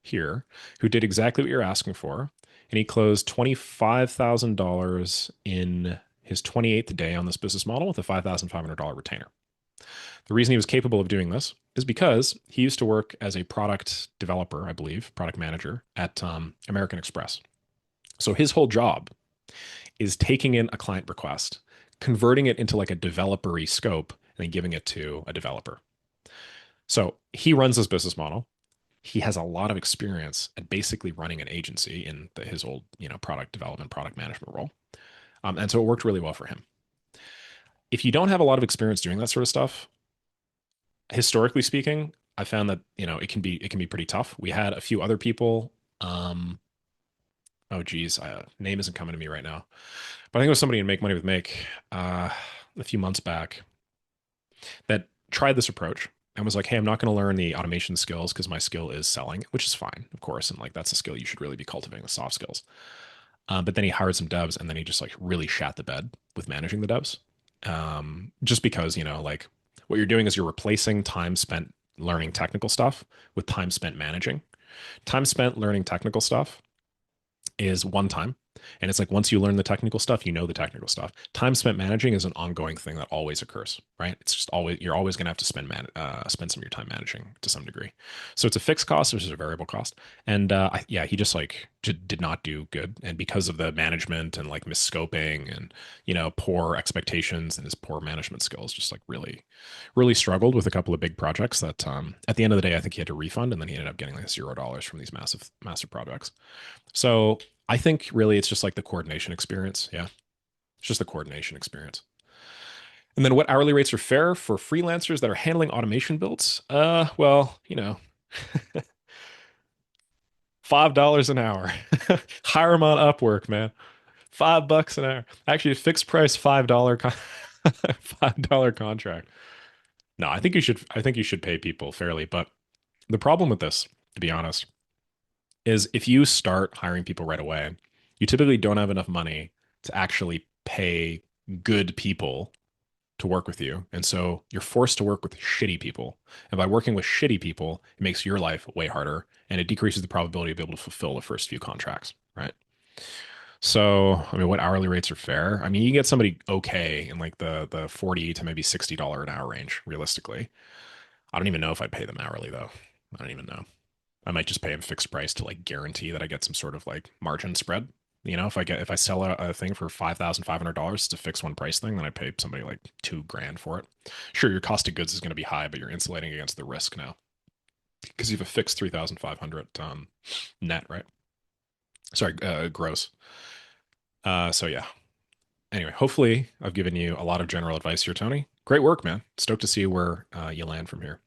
here, who did exactly what you're asking for. And he closed $25,000 in his 28th day on this business model with a $5,500 retainer. The reason he was capable of doing this is because he used to work as a product developer, I believe, product manager at American Express. So his whole job is taking in a client request, converting it into like a developer-y scope, and then giving it to a developer. So he runs this business model. He has a lot of experience at basically running an agency in his old, product development, product management role. And so it worked really well for him. If you don't have a lot of experience doing that sort of stuff, historically speaking, I found that, it can be pretty tough. We had a few other people. Oh geez, name isn't coming to me right now, but I think it was somebody in Make Money with Make a few months back that tried this approach and was like, hey, I'm not going to learn the automation skills because my skill is selling, which is fine, of course. And like, that's a skill you should really be cultivating, the soft skills. But then he hired some devs, and then he just like really shat the bed with managing the devs. Just because, like what you're doing is you're replacing time spent learning technical stuff with time spent managing. Time spent learning technical stuff is one time. And it's like once you learn the technical stuff, you know the technical stuff. Time spent managing is an ongoing thing that always occurs, right? It's just always you're always going to have to spend some of your time managing to some degree. So it's a fixed cost versus a variable cost. And yeah, he just like did not do good. And because of the management and like misscoping and poor expectations and his poor management skills, just like really struggled with a couple of big projects that at the end of the day, I think he had to refund, and then he ended up getting like $0 from these massive projects. So I think really it's just like the coordination experience. Yeah. It's just the coordination experience. And then what hourly rates are fair for freelancers that are handling automation builds? Well, $5 an hour. Hire them on Upwork, man. $5 an hour. Actually, a fixed price $5 contract. No, I think you should pay people fairly, but the problem with this, to be honest, is if you start hiring people right away, you typically don't have enough money to actually pay good people to work with you. And so you're forced to work with shitty people. And by working with shitty people, it makes your life way harder and it decreases the probability of being able to fulfill the first few contracts, right? So, I mean, what hourly rates are fair? I mean, you can get somebody okay in like the 40 to maybe $60 an hour range, realistically. I don't even know if I'd pay them hourly though. I don't even know. I might just pay him fixed price to like guarantee that I get some sort of like margin spread. If I sell a thing for $5,500 to fix one price thing, then I pay somebody like 2 grand for it. Sure, your cost of goods is going to be high, but you're insulating against the risk now because you have a fixed 3,500 net, right? Sorry, gross. So yeah. Anyway, hopefully I've given you a lot of general advice here, Tony. Great work, man. Stoked to see where you land from here.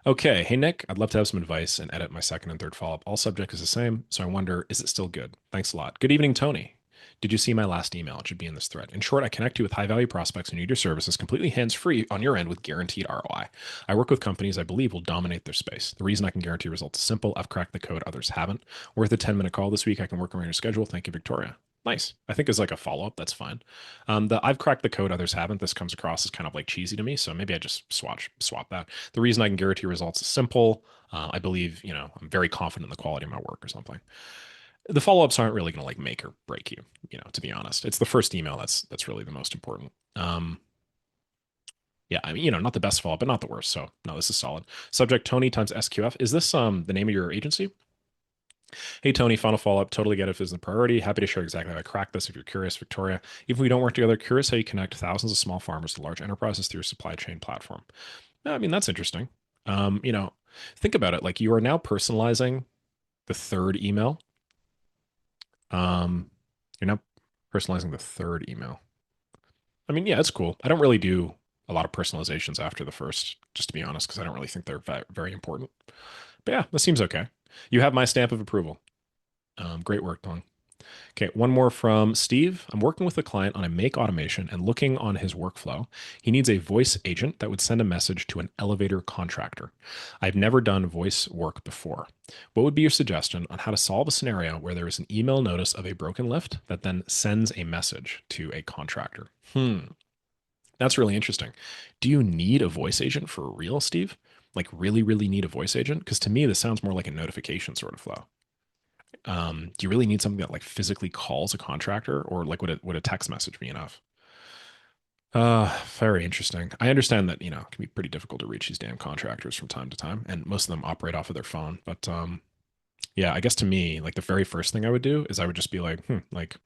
Okay. Hey, Nick, I'd love to have some advice and edit my second and third follow up. All subject is the same, so I wonder, is it still good? Thanks a lot. Good evening, Tony. Did you see my last email? It should be in this thread. In short, I connect you with high value prospects who need your services completely hands free on your end with guaranteed ROI. I work with companies I believe will dominate their space. The reason I can guarantee results is simple. I've cracked the code others haven't. Worth a 10-minute call this week. I can work around your schedule. Thank you, Victoria. Nice. I think as like a follow up, that's fine. The I've cracked the code others haven't. This comes across as kind of like cheesy to me, so maybe I just swap that. The reason I can guarantee results is simple. I believe, I'm very confident in the quality of my work or something. The follow ups aren't really going to like make or break you, to be honest. It's the first email that's really the most important. Yeah, I mean, not the best follow up, but not the worst. So no, this is solid. Subject Tony times SQF. Is this the name of your agency? Hey, Tony, final follow up. Totally get it if it's a priority. Happy to share exactly how I cracked this if you're curious, Victoria. Even if we don't work together, curious how you connect thousands of small farmers to large enterprises through your supply chain platform. I mean, that's interesting. Um, you know, think about it. Like you are now personalizing the third email. Um, you're now personalizing the third email. I mean, yeah, it's cool. I don't really do a lot of personalizations after the first, just to be honest, because I don't really think they're very important. But yeah, this seems okay. You have my stamp of approval. Great work, Don. Okay, one more from Steve. I'm working with a client on a make automation and looking on his workflow. He needs a voice agent that would send a message to an elevator contractor. I've never done voice work before. What would be your suggestion on how to solve a scenario where there is an email notice of a broken lift that then sends a message to a contractor? That's really interesting. Do you need a voice agent for real, Steve? Like really, really need a voice agent? Because to me, this sounds more like a notification sort of flow. Do you really need something that like physically calls a contractor, or like would a text message be enough? Very interesting. I understand that, it can be pretty difficult to reach these damn contractors from time to time, and most of them operate off of their phone. But yeah, I guess to me, like the very first thing I would do is I would just be like, like,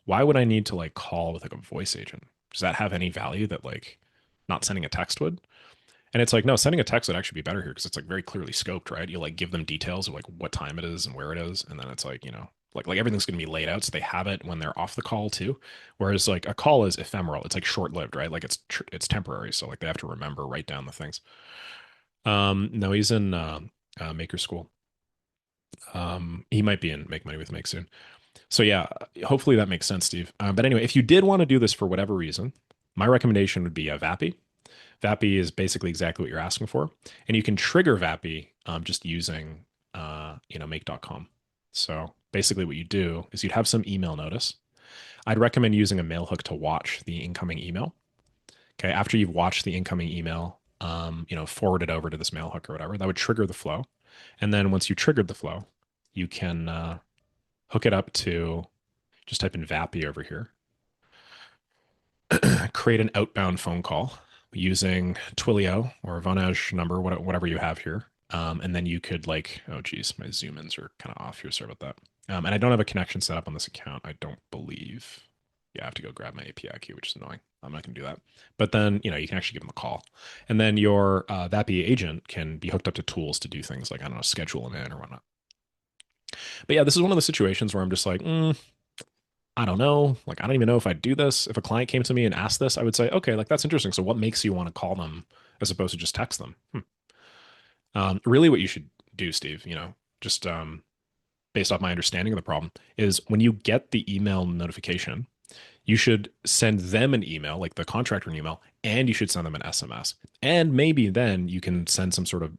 why would I need to like call with like a voice agent? Does that have any value that like not sending a text would? And it's like, no, sending a text would actually be better here because it's like very clearly scoped, right? You like give them details of like what time it is and where it is, and then it's like, like everything's going to be laid out so they have it when they're off the call too. Whereas like a call is ephemeral, it's like short lived, right? Like it's temporary, so like they have to remember, write down the things. No, he's in Maker School. He might be in Make Money with Make soon. So yeah, hopefully that makes sense, Steve. But anyway, if you did want to do this for whatever reason, my recommendation would be Vappy. Vappy is basically exactly what you're asking for, and you can trigger Vappy just using make.com. So basically what you do is you'd have some email notice. I'd recommend using a mail hook to watch the incoming email. Okay, after you've watched the incoming email, forward it over to this mail hook or whatever. That would trigger the flow, and then once you triggered the flow, you can hook it up to just type in Vappy over here, create an outbound phone call using Twilio or Vonage number, whatever you have here. And then you could like, oh geez, my zoom ins are kind of off here. Sorry about that. And I don't have a connection set up on this account. I don't believe. Yeah, I have to go grab my API key, which is annoying. I'm not going to do that. But then, you can actually give them a call. And then your Vappy agent can be hooked up to tools to do things like, I don't know, schedule them in or whatnot. But yeah, this is one of the situations where I'm just like, I don't know. Like, I don't even know if I'd do this. If a client came to me and asked this, I would say, okay, like that's interesting. So what makes you want to call them as opposed to just text them? Really, what you should do, Steve, just based off my understanding of the problem, is when you get the email notification, you should send them an email, like the contractor an email, and you should send them an SMS. And maybe then you can send some sort of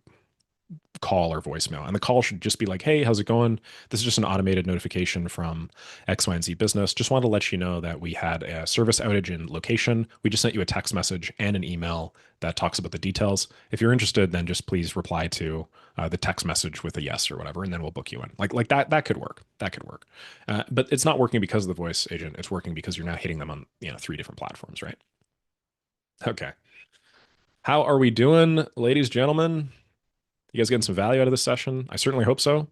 call or voicemail. And the call should just be like, hey, how's it going? This is just an automated notification from X, Y, and Z business. Just wanted to let you know that we had a service outage in location. We just sent you a text message and an email that talks about the details. If you're interested, then just please reply to the text message with a yes or whatever, and then we'll book you in. Like that. That could work. That could work. But it's not working because of the voice agent. It's working because you're now hitting them on 3 different platforms, right? Okay. How are we doing, ladies, gentlemen? You guys getting some value out of this session? I certainly hope so.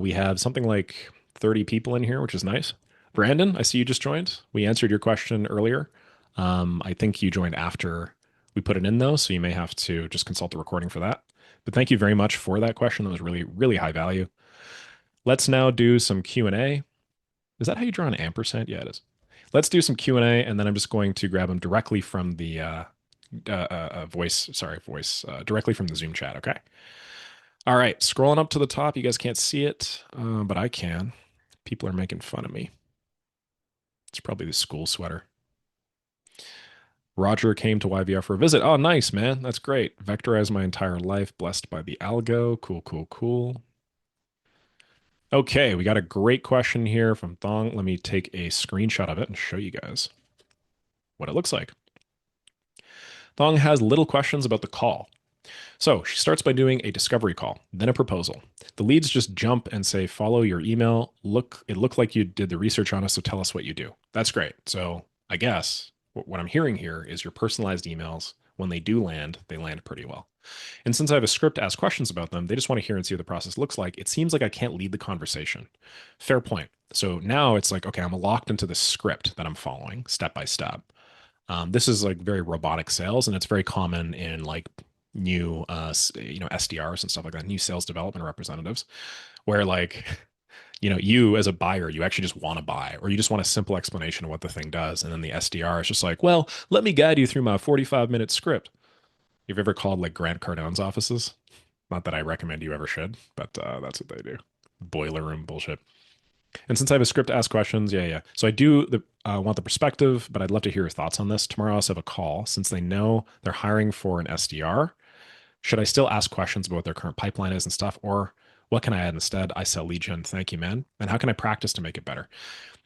We have something like 30 people in here, which is nice. Brandon, I see you just joined. We answered your question earlier. I think you joined after we put it in, though, so you may have to just consult the recording for that. But thank you very much for that question. That was really, really high value. Let's now do some Q&A. Is that how you draw an ampersand? Yeah, it is. Let's do some Q&A, and then I'm just going to grab them directly from the directly from the Zoom chat, okay? All right, scrolling up to the top. You guys can't see it, but I can. People are making fun of me. It's probably the school sweater. Roger came to YVR for a visit. Oh, nice, man. That's great. Vectorized my entire life. Blessed by the algo. Cool, cool, cool. Okay, we got a great question here from Thong. Let me take a screenshot of it and show you guys what it looks like. Thong has little questions about the call. So she starts by doing a discovery call, then a proposal. The leads just jump and say, follow your email. It looked like you did the research on us, so tell us what you do. That's great. So I guess what I'm hearing here is your personalized emails, when they do land, they land pretty well. And since I have a script to ask questions about them, they just want to hear and see what the process looks like. It seems like I can't lead the conversation. Fair point. So now it's like, okay, I'm locked into the script that I'm following step by step. This is like very robotic sales, and it's very common in like new SDRs and stuff like that, new sales development representatives, where like you as a buyer, you actually just want to buy, or you just want a simple explanation of what the thing does, and then the SDR is just like, well, let me guide you through my 45-minute script. You've ever called like Grant Cardone's offices? Not that I recommend you ever should, but that's what they do. Boiler room bullshit. And since I have a script to ask questions, yeah. So I do want the perspective, but I'd love to hear your thoughts on this. Tomorrow I also have a call. Since they know they're hiring for an SDR, should I still ask questions about what their current pipeline is and stuff? Or what can I add instead? I sell lead gen. Thank you, man. And how can I practice to make it better?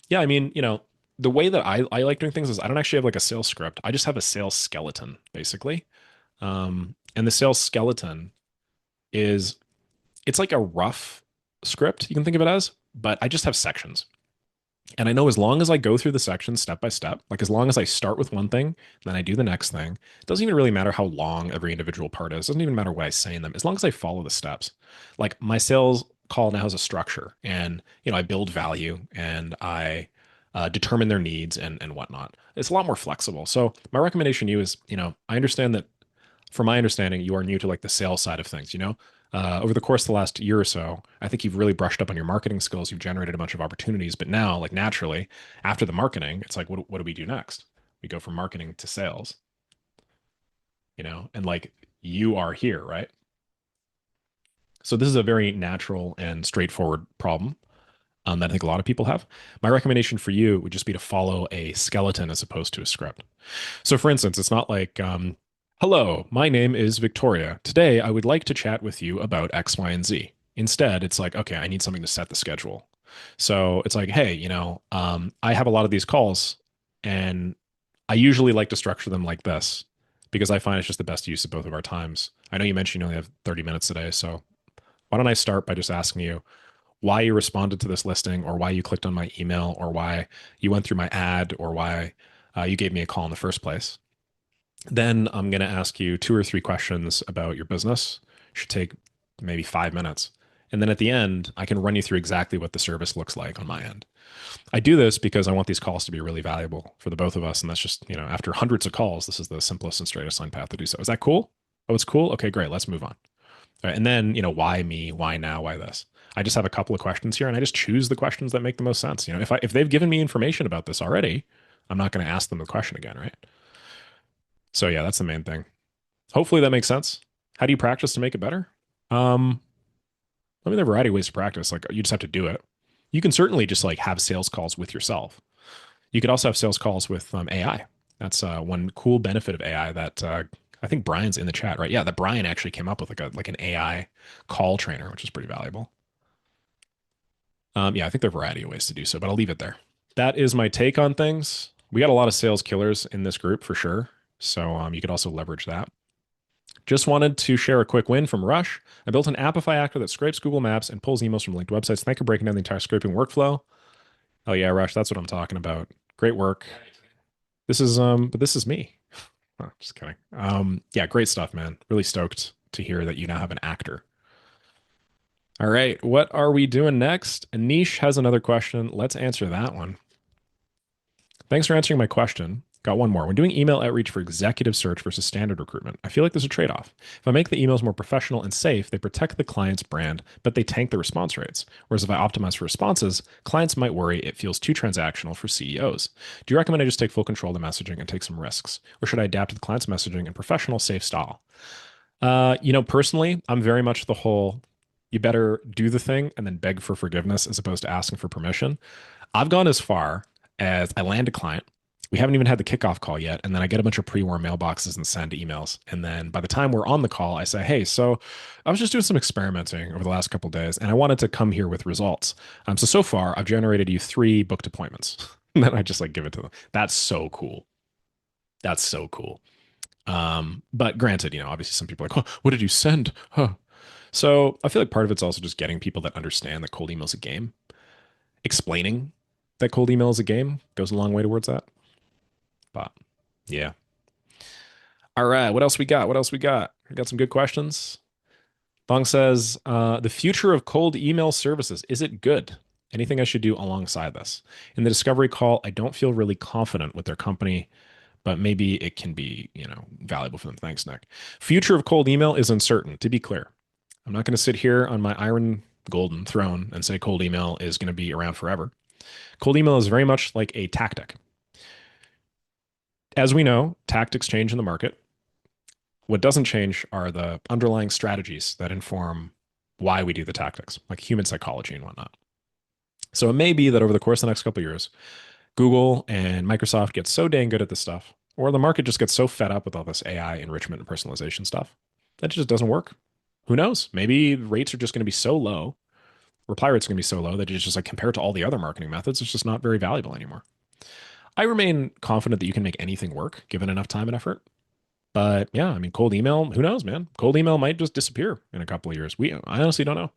Yeah, I mean, the way that I like doing things is I don't actually have like a sales script. I just have a sales skeleton, basically. And the sales skeleton it's like a rough script, you can think of it as, but I just have sections. And I know as long as I go through the sections step by step, like as long as I start with one thing, then I do the next thing, it doesn't even really matter how long every individual part is. It doesn't even matter what I say in them, as long as I follow the steps. Like my sales call now has a structure, and I build value, and I determine their needs and whatnot. It's a lot more flexible. So my recommendation to you is, I understand that from my understanding, you are new to like the sales side of things, over the course of the last year or so, I think you've really brushed up on your marketing skills. You've generated a bunch of opportunities, but now, like naturally, after the marketing, it's like, what do we do next? We go from marketing to sales, and like you are here, right? So this is a very natural and straightforward problem that I think a lot of people have. My recommendation for you would just be to follow a skeleton as opposed to a script. So, for instance, it's not like, hello, my name is Victoria. Today, I would like to chat with you about X, Y, and Z. Instead, it's like, okay, I need something to set the schedule. So it's like, hey, I have a lot of these calls and I usually like to structure them like this because I find it's just the best use of both of our times. I know you mentioned you only have 30 minutes today. So why don't I start by just asking you why you responded to this listing or why you clicked on my email or why you went through my ad or why you gave me a call in the first place. Then I'm going to ask you two or three questions about your business. Should take maybe 5 minutes. And then at the end, I can run you through exactly what the service looks like on my end. I do this because I want these calls to be really valuable for the both of us. And that's just, after hundreds of calls, this is the simplest and straightest line path to do so. Is that cool? Oh, it's cool. Okay, great. Let's move on. All right, and then, why me? Why now? Why this? I just have a couple of questions here and I just choose the questions that make the most sense. If they've given me information about this already, I'm not going to ask them the question again, right? So yeah, that's the main thing. Hopefully that makes sense. How do you practice to make it better? Um, there are a variety of ways to practice. Like you just have to do it. You can certainly just like have sales calls with yourself. You could also have sales calls with AI. That's one cool benefit of AI that I think Brian's in the chat, right? Yeah, that Brian actually came up with like an AI call trainer, which is pretty valuable. Yeah, I think there are a variety of ways to do so, but I'll leave it there. That is my take on things. We got a lot of sales killers in this group for sure. So you could also leverage that. Just wanted to share a quick win from Rush. I built an Appify actor that scrapes Google Maps and pulls emails from linked websites. Thank you for breaking down the entire scraping workflow. Oh yeah, Rush, that's what I'm talking about. Great work. But this is me. Oh, just kidding. Yeah, great stuff, man. Really stoked to hear that you now have an actor. All right, what are we doing next? Anish has another question. Let's answer that one. Thanks for answering my question. Got one more. When doing email outreach for executive search versus standard recruitment, I feel like there's a trade off. If I make the emails more professional and safe, they protect the client's brand, but they tank the response rates. Whereas if I optimize for responses, clients might worry it feels too transactional for CEOs. Do you recommend I just take full control of the messaging and take some risks? Or should I adapt to the client's messaging in professional, safe style? Personally, I'm very much the whole you better do the thing and then beg for forgiveness as opposed to asking for permission. I've gone as far as I land a client. We haven't even had the kickoff call yet. And then I get a bunch of pre-warm mailboxes and send emails. And then by the time we're on the call, I say, hey, so I was just doing some experimenting over the last couple of days and I wanted to come here with results. So far I've generated you 3 booked appointments. And then I just like give it to them. That's so cool. That's so cool. But granted, obviously some people are like, oh, what did you send? Huh. So I feel like part of it's also just getting people that understand that cold email is a game. Explaining that cold email is a game goes a long way towards that. But yeah. All right. What else we got? What else we got? We got some good questions. Bong says, the future of cold email services, is it good? Anything I should do alongside this? In the discovery call, I don't feel really confident with their company, but maybe it can be, valuable for them. Thanks, Nick. Future of cold email is uncertain, to be clear. I'm not going to sit here on my iron golden throne and say cold email is going to be around forever. Cold email is very much like a tactic. As we know, tactics change in the market. What doesn't change are the underlying strategies that inform why we do the tactics, like human psychology and whatnot. So it may be that over the course of the next couple of years, Google and Microsoft get so dang good at this stuff, or the market just gets so fed up with all this AI enrichment and personalization stuff that it just doesn't work. Who knows? Maybe rates are just going to be so low, reply rates are going to be so low that it's just like compared to all the other marketing methods, it's just not very valuable anymore. I remain confident that you can make anything work given enough time and effort. But yeah, I mean, cold email, who knows, man? Cold email might just disappear in a couple of years. I honestly don't know.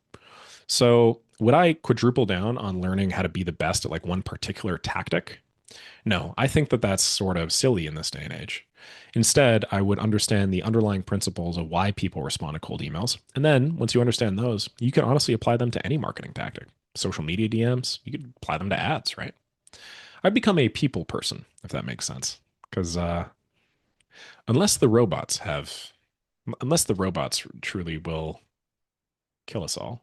So would I quadruple down on learning how to be the best at like one particular tactic? No, I think that that's sort of silly in this day and age. Instead, I would understand the underlying principles of why people respond to cold emails. And then once you understand those, you can honestly apply them to any marketing tactic. Social media DMs, you could apply them to ads, right? I've become a people person, if that makes sense. Because unless the robots have, unless the robots truly will kill us all,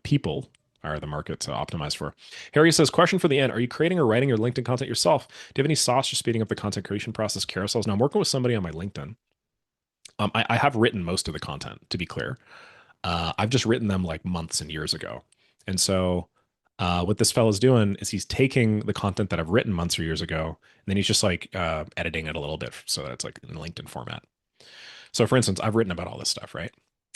people are the market to optimize for. Harry says, question for the end. Are you creating or writing your LinkedIn content yourself? Do you have any sauce for speeding up the content creation process, carousels? Now, I'm working with somebody on my LinkedIn. I have written most of the content, to be clear. I've just written them like months and years ago. And so what this fellow's doing is he's taking the content that I've written months or years ago, and then he's just like editing it a little bit so that it's like in LinkedIn format. So for instance, I've written about all this stuff, right?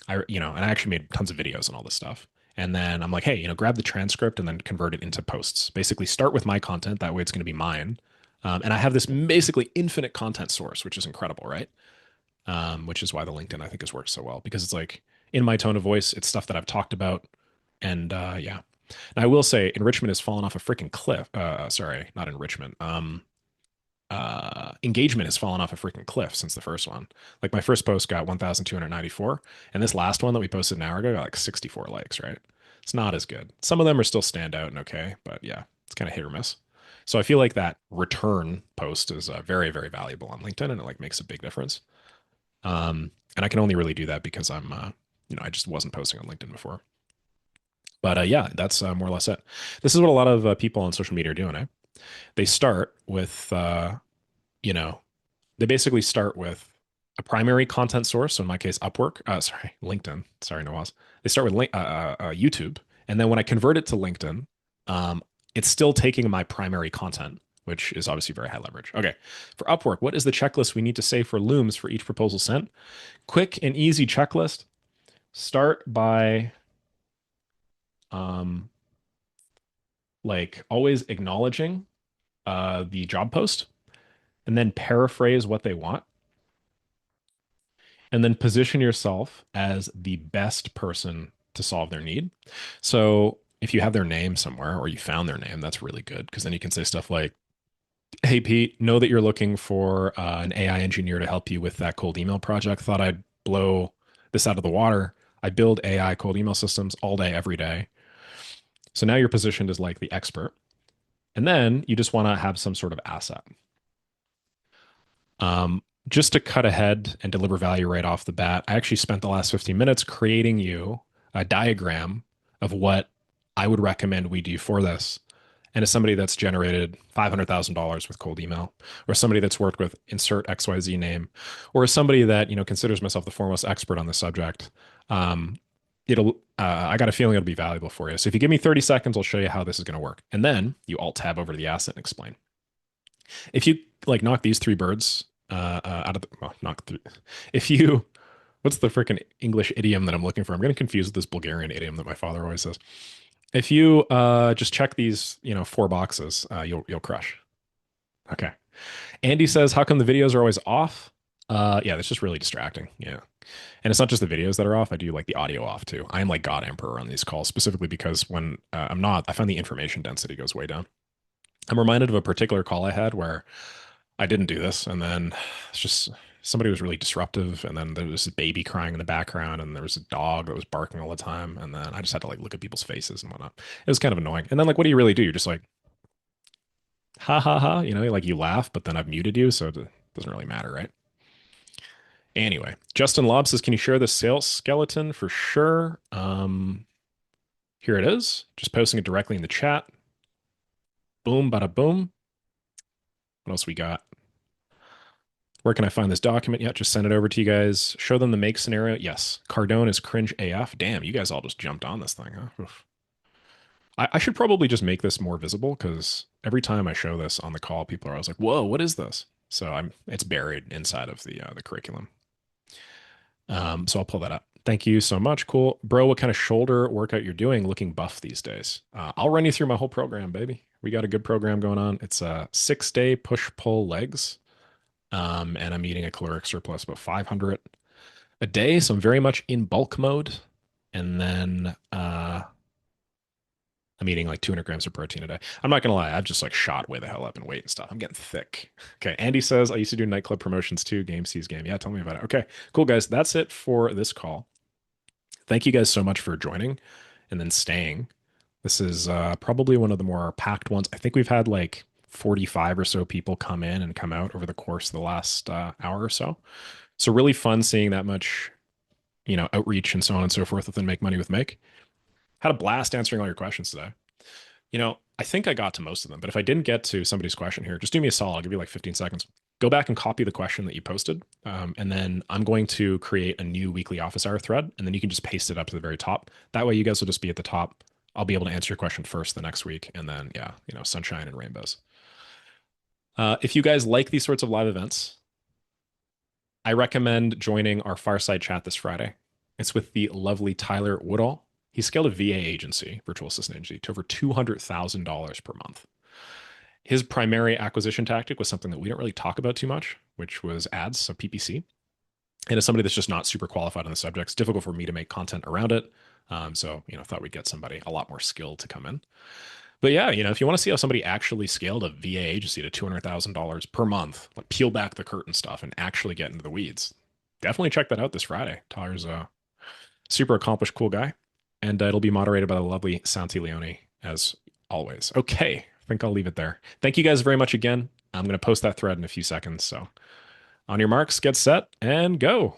And I actually made tons of videos on all this stuff. And then I'm like, hey, grab the transcript and then convert it into posts. Basically, start with my content. That way it's going to be mine. And I have this basically infinite content source, which is incredible, right? Which is why the LinkedIn I think has worked so well because it's like in my tone of voice, it's stuff that I've talked about. And yeah. And I will say enrichment has fallen off a freaking cliff. Sorry, not enrichment. Engagement has fallen off a freaking cliff since the first one. Like my first post got 1,294, and this last one that we posted an hour ago got like 64 likes, right? It's not as good. Some of them are still stand out and okay, but yeah, it's kind of hit or miss. So I feel like that return post is very, very valuable on LinkedIn, and it like makes a big difference. And I can only really do that because I just wasn't posting on LinkedIn before. But yeah, that's more or less it. This is what a lot of people on social media are doing. Eh? They start with you know, they basically start with a primary content source. So in my case, Upwork, sorry, LinkedIn. Sorry, Nawaz. They start with YouTube, and then when I convert it to LinkedIn, um, it's still taking my primary content, which is obviously very high leverage. Okay, for Upwork, what is the checklist we need to say for looms for each proposal sent? Quick and easy checklist. Start by um, like always acknowledging the job post, and then paraphrase what they want and then position yourself as the best person to solve their need. So if you have their name somewhere or you found their name, that's really good because then you can say stuff like, hey, Pete, know that you're looking for an AI engineer to help you with that cold email project. Thought I'd blow this out of the water. I build AI cold email systems all day, every day. So now you're positioned as like the expert. And then you just want to have some sort of asset. Just to cut ahead and deliver value right off the bat, I actually spent the last 15 minutes creating you a diagram of what I would recommend we do for this. And as somebody that's generated $500,000 with cold email, or somebody that's worked with insert XYZ name, or as somebody that, considers myself the foremost expert on the subject, um, I got a feeling it'll be valuable for you. So if you give me 30 seconds, I'll show you how this is going to work. And then you alt tab over to the asset and explain. If you like knock these three birds out of the well, knock three. If you what's the freaking English idiom that I'm looking for? I'm getting confused with this Bulgarian idiom that my father always says. If you just check these, four boxes, you'll crush. Okay. Andy says, "How come the videos are always off?" Yeah, that's just really distracting. Yeah, and it's not just the videos that are off. I do like the audio off too. I am like God Emperor on these calls specifically because when I'm not, I find the information density goes way down. I'm reminded of a particular call I had where I didn't do this. And then it's just somebody was really disruptive. And then there was a baby crying in the background, and there was a dog that was barking all the time. And then I just had to like look at people's faces and whatnot. It was kind of annoying. And then like, what do you really do? You're just like, ha ha ha, like you laugh, but then I've muted you, so it doesn't really matter, right? Anyway, Justin Lobb says, can you share the sales skeleton for sure? Here it is. Just posting it directly in the chat. Boom, bada boom. What else we got? Where can I find this document? Yeah, just send it over to you guys. Show them the make scenario. Yes. Cardone is cringe AF. Damn, you guys all just jumped on this thing, huh? Oof. I should probably just make this more visible because every time I show this on the call, people are always like, whoa, what is this? So it's buried inside of the curriculum. So I'll pull that up. Thank you so much. Cool. Bro, what kind of shoulder workout you're doing? Looking buff these days. I'll run you through my whole program, baby. We got a good program going on. It's a 6-day push-pull legs. And I'm eating a caloric surplus about 500 a day, so I'm very much in bulk mode. And then I'm eating like 200 grams of protein a day. I'm not gonna lie, I've just like shot way the hell up in weight and stuff. I'm getting thick. Okay, Andy says I used to do nightclub promotions too. Game sees game. Yeah, tell me about it. Okay, cool guys. That's it for this call. Thank you guys so much for joining and then staying. This is probably one of the more packed ones. I think we've had like 45 or so people come in and come out over the course of the last hour or so. So really fun seeing that much, outreach and so on and so forth within Make Money with Make. Had a blast answering all your questions today. I think I got to most of them, but if I didn't get to somebody's question here, just do me a solid. I'll give you like 15 seconds. Go back and copy the question that you posted. And then I'm going to create a new weekly office hour thread, and then you can just paste it up to the very top. That way you guys will just be at the top. I'll be able to answer your question first the next week. And then, yeah, sunshine and rainbows. If you guys like these sorts of live events, I recommend joining our fireside chat this Friday. It's with the lovely Tyler Woodall. He scaled a VA agency, virtual assistant agency, to over $200,000 per month. His primary acquisition tactic was something that we don't really talk about too much, which was ads, so PPC. And as somebody that's just not super qualified on the subject, it's difficult for me to make content around it. Thought we'd get somebody a lot more skilled to come in. But yeah, if you want to see how somebody actually scaled a VA agency to $200,000 per month, like peel back the curtain stuff and actually get into the weeds, definitely check that out this Friday. Tyler's a super accomplished, cool guy. And it'll be moderated by the lovely Santi Leone, as always. Okay, I think I'll leave it there. Thank you guys very much again. I'm going to post that thread in a few seconds. So on your marks, get set, and go.